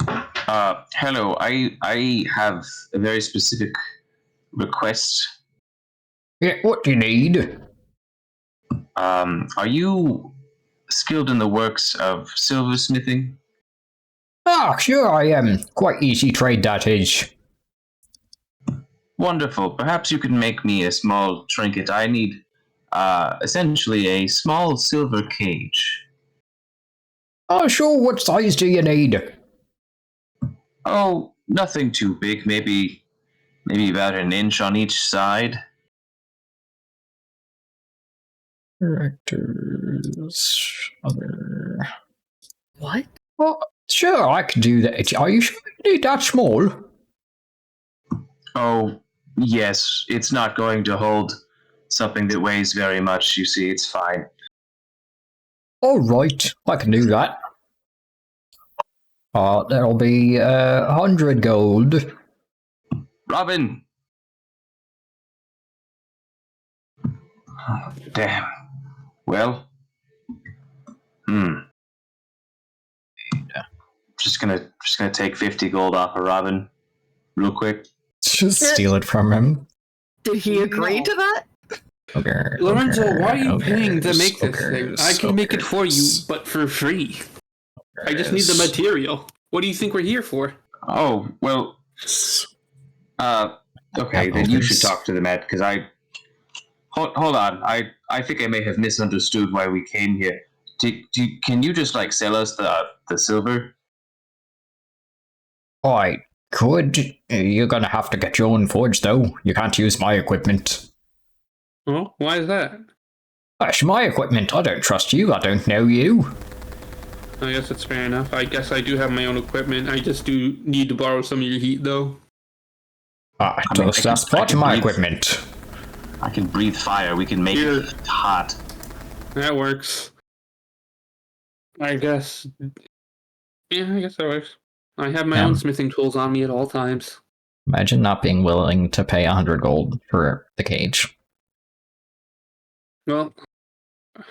Hello. I have a very specific request. Yeah, what do you need? Are you skilled in the works of silversmithing? Ah, sure I am. Quite easy trade that is. Wonderful. Perhaps you can make me a small trinket. I need, essentially a small silver cage. Oh, sure, what size do you need? Oh, nothing too big. Maybe about an inch on each side. Directors, other... What? Well, sure, I can do that. Are you sure you need that small? Oh, yes. It's not going to hold something that weighs very much, you see. It's fine. All right, I can do that. That'll be 100 gold. Robin! Oh, damn. Well. Just gonna take 50 gold off of Robin, real quick. Just steal it from him. Did he agree to that? Ogre, Lorenzo, ogre, why are you ogres, paying to make this ogres, thing? I can make it for you, ogres, but for free. I just need the ogres. material. What do you think we're here for? Oh, well. Okay, then you should talk to the Met, because I... Hold on. I think I may have misunderstood why we came here. Can you just, like, sell us the silver? I could. You're gonna have to get your own forge, though. You can't use my equipment. Oh, why is that? That's my equipment. I don't trust you. I don't know you. I guess that's fair enough. I guess I do have my own equipment. I just do need to borrow some of your heat, though. That's part of my equipment. I can breathe fire. We can make it hot. That works. I guess. Yeah, I guess that works. I have my own smithing tools on me at all times. Imagine not being willing to pay 100 gold for the cage. Well,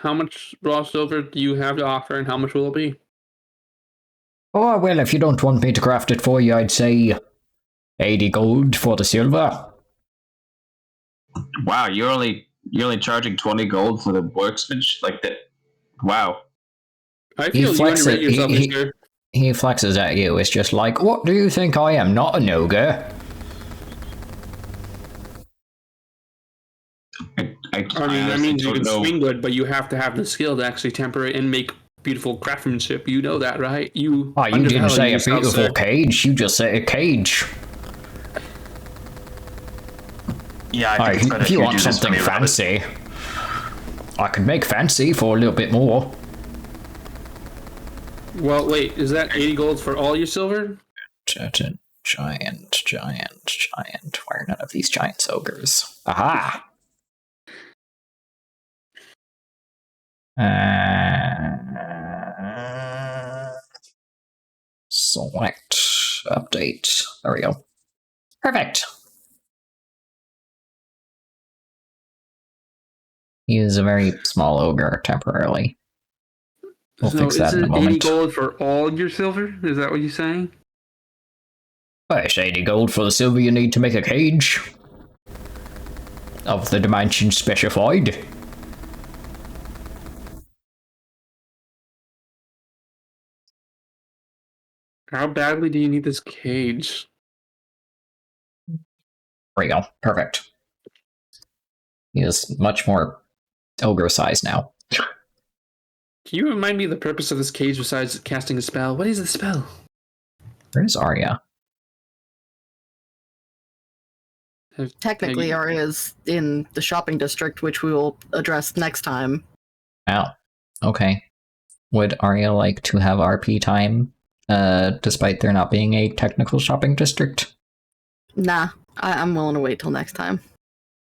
how much raw silver do you have to offer, and how much will it be? Oh, well, if you don't want me to craft it for you, I'd say 80 gold for the silver. Wow, you're only charging 20 gold for the workmanship like that. Wow. I feel you underrate yourself, mister. He flexes at you. It's just like, what do you think I am? Not an ogre. I mean, that means you can swing good, but you have to have the skill to actually temper it and make beautiful craftsmanship. You know that, right? You didn't say a beautiful cage. You just said a cage. Yeah, I think it's better if you want do this something for me, fancy, I could make fancy for a little bit more. Well, wait, is that 80 gold for all your silver? Giant. Why are none of these giants ogres? Aha! Select. Update. There we go. Perfect. He is a very small ogre temporarily. We'll fix that in a moment. 80 gold for all your silver? Is that what you're saying? It's 80 gold for the silver you need to make a cage. Of the dimensions specified. How badly do you need this cage? There we go. Perfect. He is much more ogre size now. Can you remind me of the purpose of this cage besides casting a spell? What is the spell? Where's Arya? Technically, Arya's in the shopping district, which we will address next time. Oh, okay. Would Arya like to have RP time, despite there not being a technical shopping district? Nah, I'm willing to wait till next time.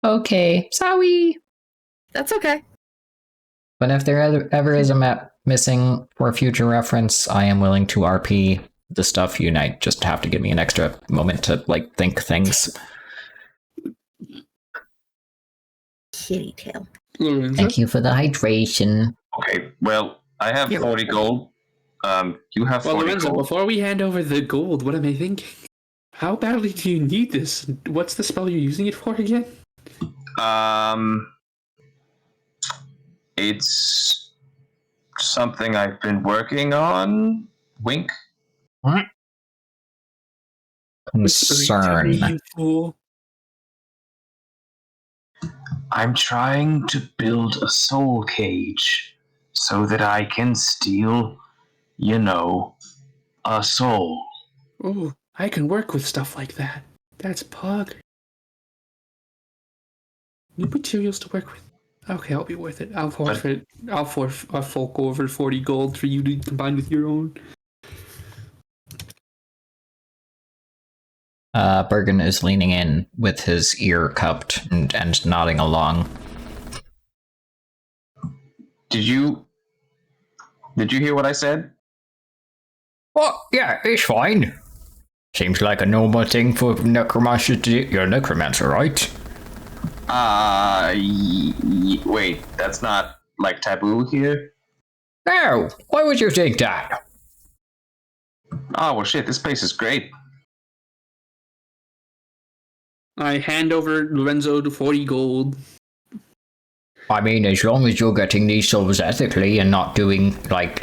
Okay, sorry. That's okay. But if there ever is a map missing for future reference, I am willing to RP the stuff you might just have to give me an extra moment to, like, think things. Kitty tail. Lorenzo? Thank you for the hydration. Okay, well, I have You're 40 gold. You have 40 Lorenzo, gold. before we hand over the gold, what am I thinking? How badly do you need this? What's the spell you're using it for again? It's something I've been working on. Wink. Concern. You fool. I'm trying to build a soul cage so that I can steal, a soul. Oh, I can work with stuff like that. That's pug. New materials to work with. Okay, I'll be worth it. I'll forfeit. I'll fork over 40 gold for you to combine with your own. Bergen is leaning in with his ear cupped and nodding along. Did you hear what I said? Oh, yeah, it's fine. Seems like a normal thing for necromancer to do. You're a necromancer, right? Wait, that's not, like, taboo here? No, why would you think that? Oh, well, shit, this place is great. I hand over Lorenzo to 40 gold. I mean, as long as you're getting these souls ethically and not doing, like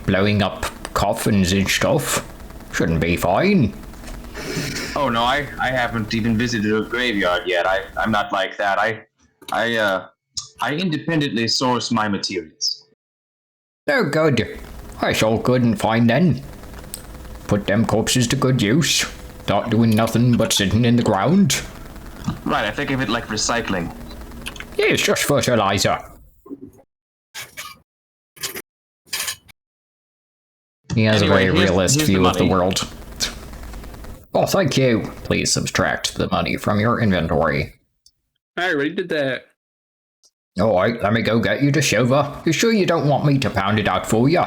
blowing up coffins and stuff, shouldn't be fine. Oh, no, I haven't even visited a graveyard yet. I'm not like that. I independently source my materials. Oh, good. That's all good and fine then. Put them corpses to good use. Not doing nothing but sitting in the ground. Right, I think of it like recycling. Yeah, it's just fertilizer. He has Anyway, a very here's realist the view of the money. world. Oh, thank you. Please subtract the money from your inventory. I already did that. Alright, let me go get you the silver. You sure you don't want me to pound it out for you?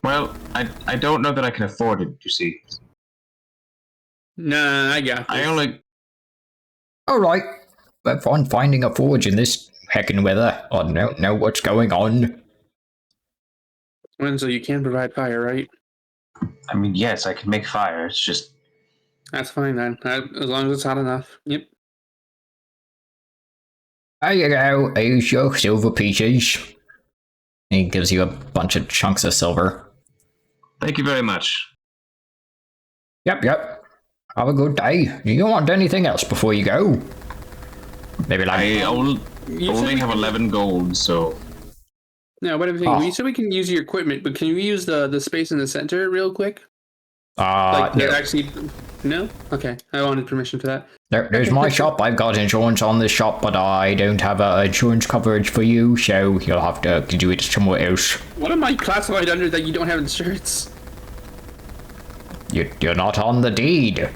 Well, I don't know that I can afford it, you see. Nah, I got this. I only... Alright. Have fun finding a forge in this heckin' weather. I don't know what's going on. Lorenzo, you can provide fire, right? I mean, yes, I can make fire. It's just... That's fine then. As long as it's hot enough. Yep. There you go. Here's your silver pieces. He gives you a bunch of chunks of silver. Thank you very much. Yep. Have a good day. You don't want anything else before you go? Maybe like... I only have 11 gold, so... No, what I'm thinking, you said we can use your equipment, but can we use the space in the center real quick? Like, no. actually... No? Okay, I wanted permission for that. There's my shop. I've got insurance on this shop, but I don't have insurance coverage for you, so you'll have to do it somewhere else. What am I classified under that you don't have insurance? You're not on the deed.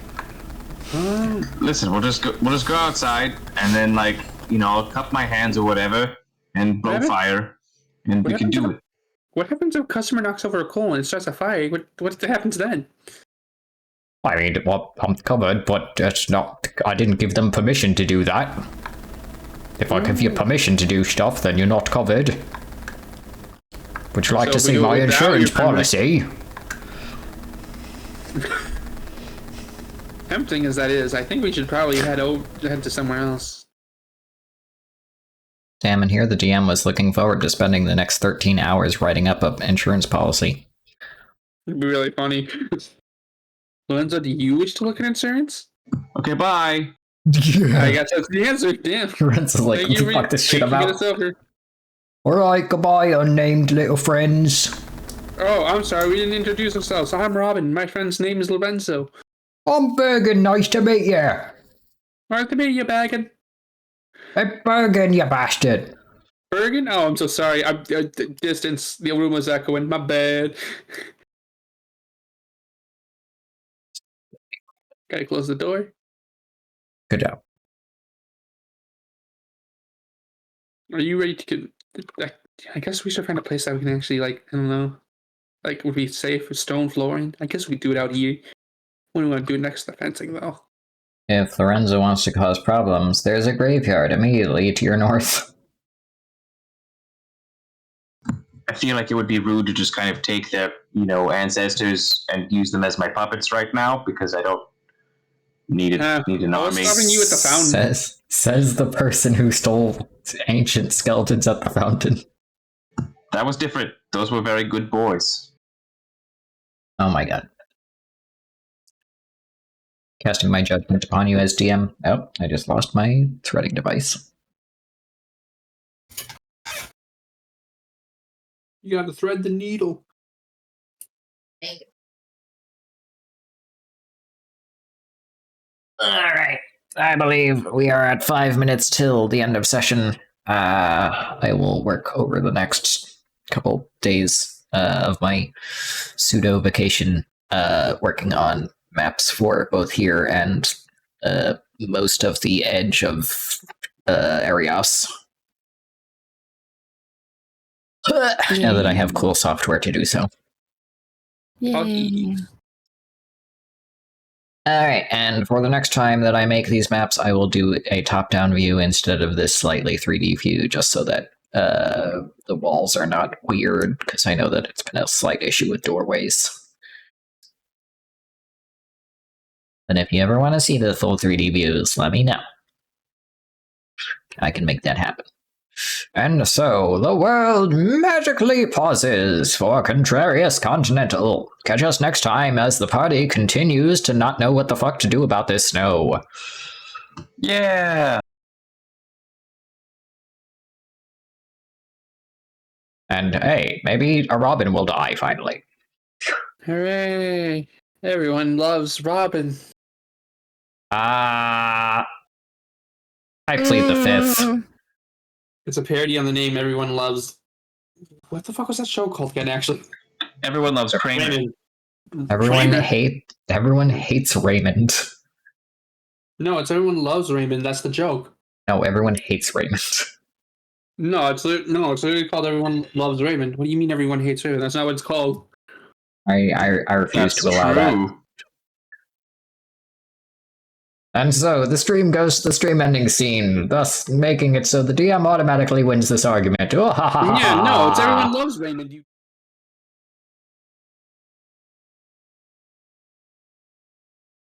Listen, we'll just go outside, and then, like, I'll cup my hands or whatever, and blow fire, and we can do it. What happens if a customer knocks over a coal and it starts a fire? What happens then? I mean, well, I'm covered, but that's not... I didn't give them permission to do that. If I give you permission to do stuff, then you're not covered. Would you like to see my insurance policy? tempting as that is, I think we should probably head to somewhere else. Damn, and here the DM was looking forward to spending the next 13 hours writing up an insurance policy. It'd be really funny. Lorenzo, do you wish to look at insurance? Okay, bye. I guess that's the answer. Damn. Lorenzo's like, Thank what you the for- fuck this shit thank you for about? this over. Alright, goodbye, unnamed little friends. Oh, I'm sorry, we didn't introduce ourselves. I'm Robin. My friend's name is Lorenzo. I'm Bergen, nice to meet you. Nice to meet you, Baggin. Hey, Bergen, you bastard. Bergen? Oh, I'm so sorry. Distance. The room was echoing. My bad. Gotta close the door. Good job. Are you ready to get... I guess we should find a place that we can actually, like, I don't know, like, would be safe with stone flooring. I guess we do it out here. What do we want to do next to the fencing, though? If Lorenzo wants to cause problems, there's a graveyard immediately to your north. I feel like it would be rude to just kind of take their, ancestors and use them as my puppets right now because I don't need an I was army. stopping you at the fountain. Says the person who stole ancient skeletons at the fountain. That was different. Those were very good boys. Oh my god. Casting my judgment upon you as DM. Oh, I just lost my threading device. You gotta thread the needle. Alright. I believe we are at 5 minutes till the end of session. I will work over the next couple days of my pseudo vacation working on maps for both here and most of the edge of Arios. Now that I have cool software to do so. Yay. Alright, and for the next time that I make these maps, I will do a top-down view instead of this slightly 3D view, just so that the walls are not weird, because I know that it's been a slight issue with doorways. And if you ever want to see the full 3D views, let me know. I can make that happen. And so, the world magically pauses for Contrarious Continental. Catch us next time as the party continues to not know what the fuck to do about this snow. Yeah. And hey, maybe a Robin will die finally. Hooray. Everyone loves Robin. I plead the fifth. It's a parody on the name Everyone Loves. What the fuck was that show called again, actually? Everyone loves Kramer. Raymond. Everyone Raymond. hates Raymond. No, it's Everyone Loves Raymond. That's the joke. No, everyone hates Raymond. No, it's literally called Everyone Loves Raymond. What do you mean everyone hates Raymond? That's not what it's called. I refuse to allow that. And so, the stream goes to the stream ending scene, thus making it so the DM automatically wins this argument. Oh, ha ha ha. Yeah, no, it's Everyone Loves Raymond. You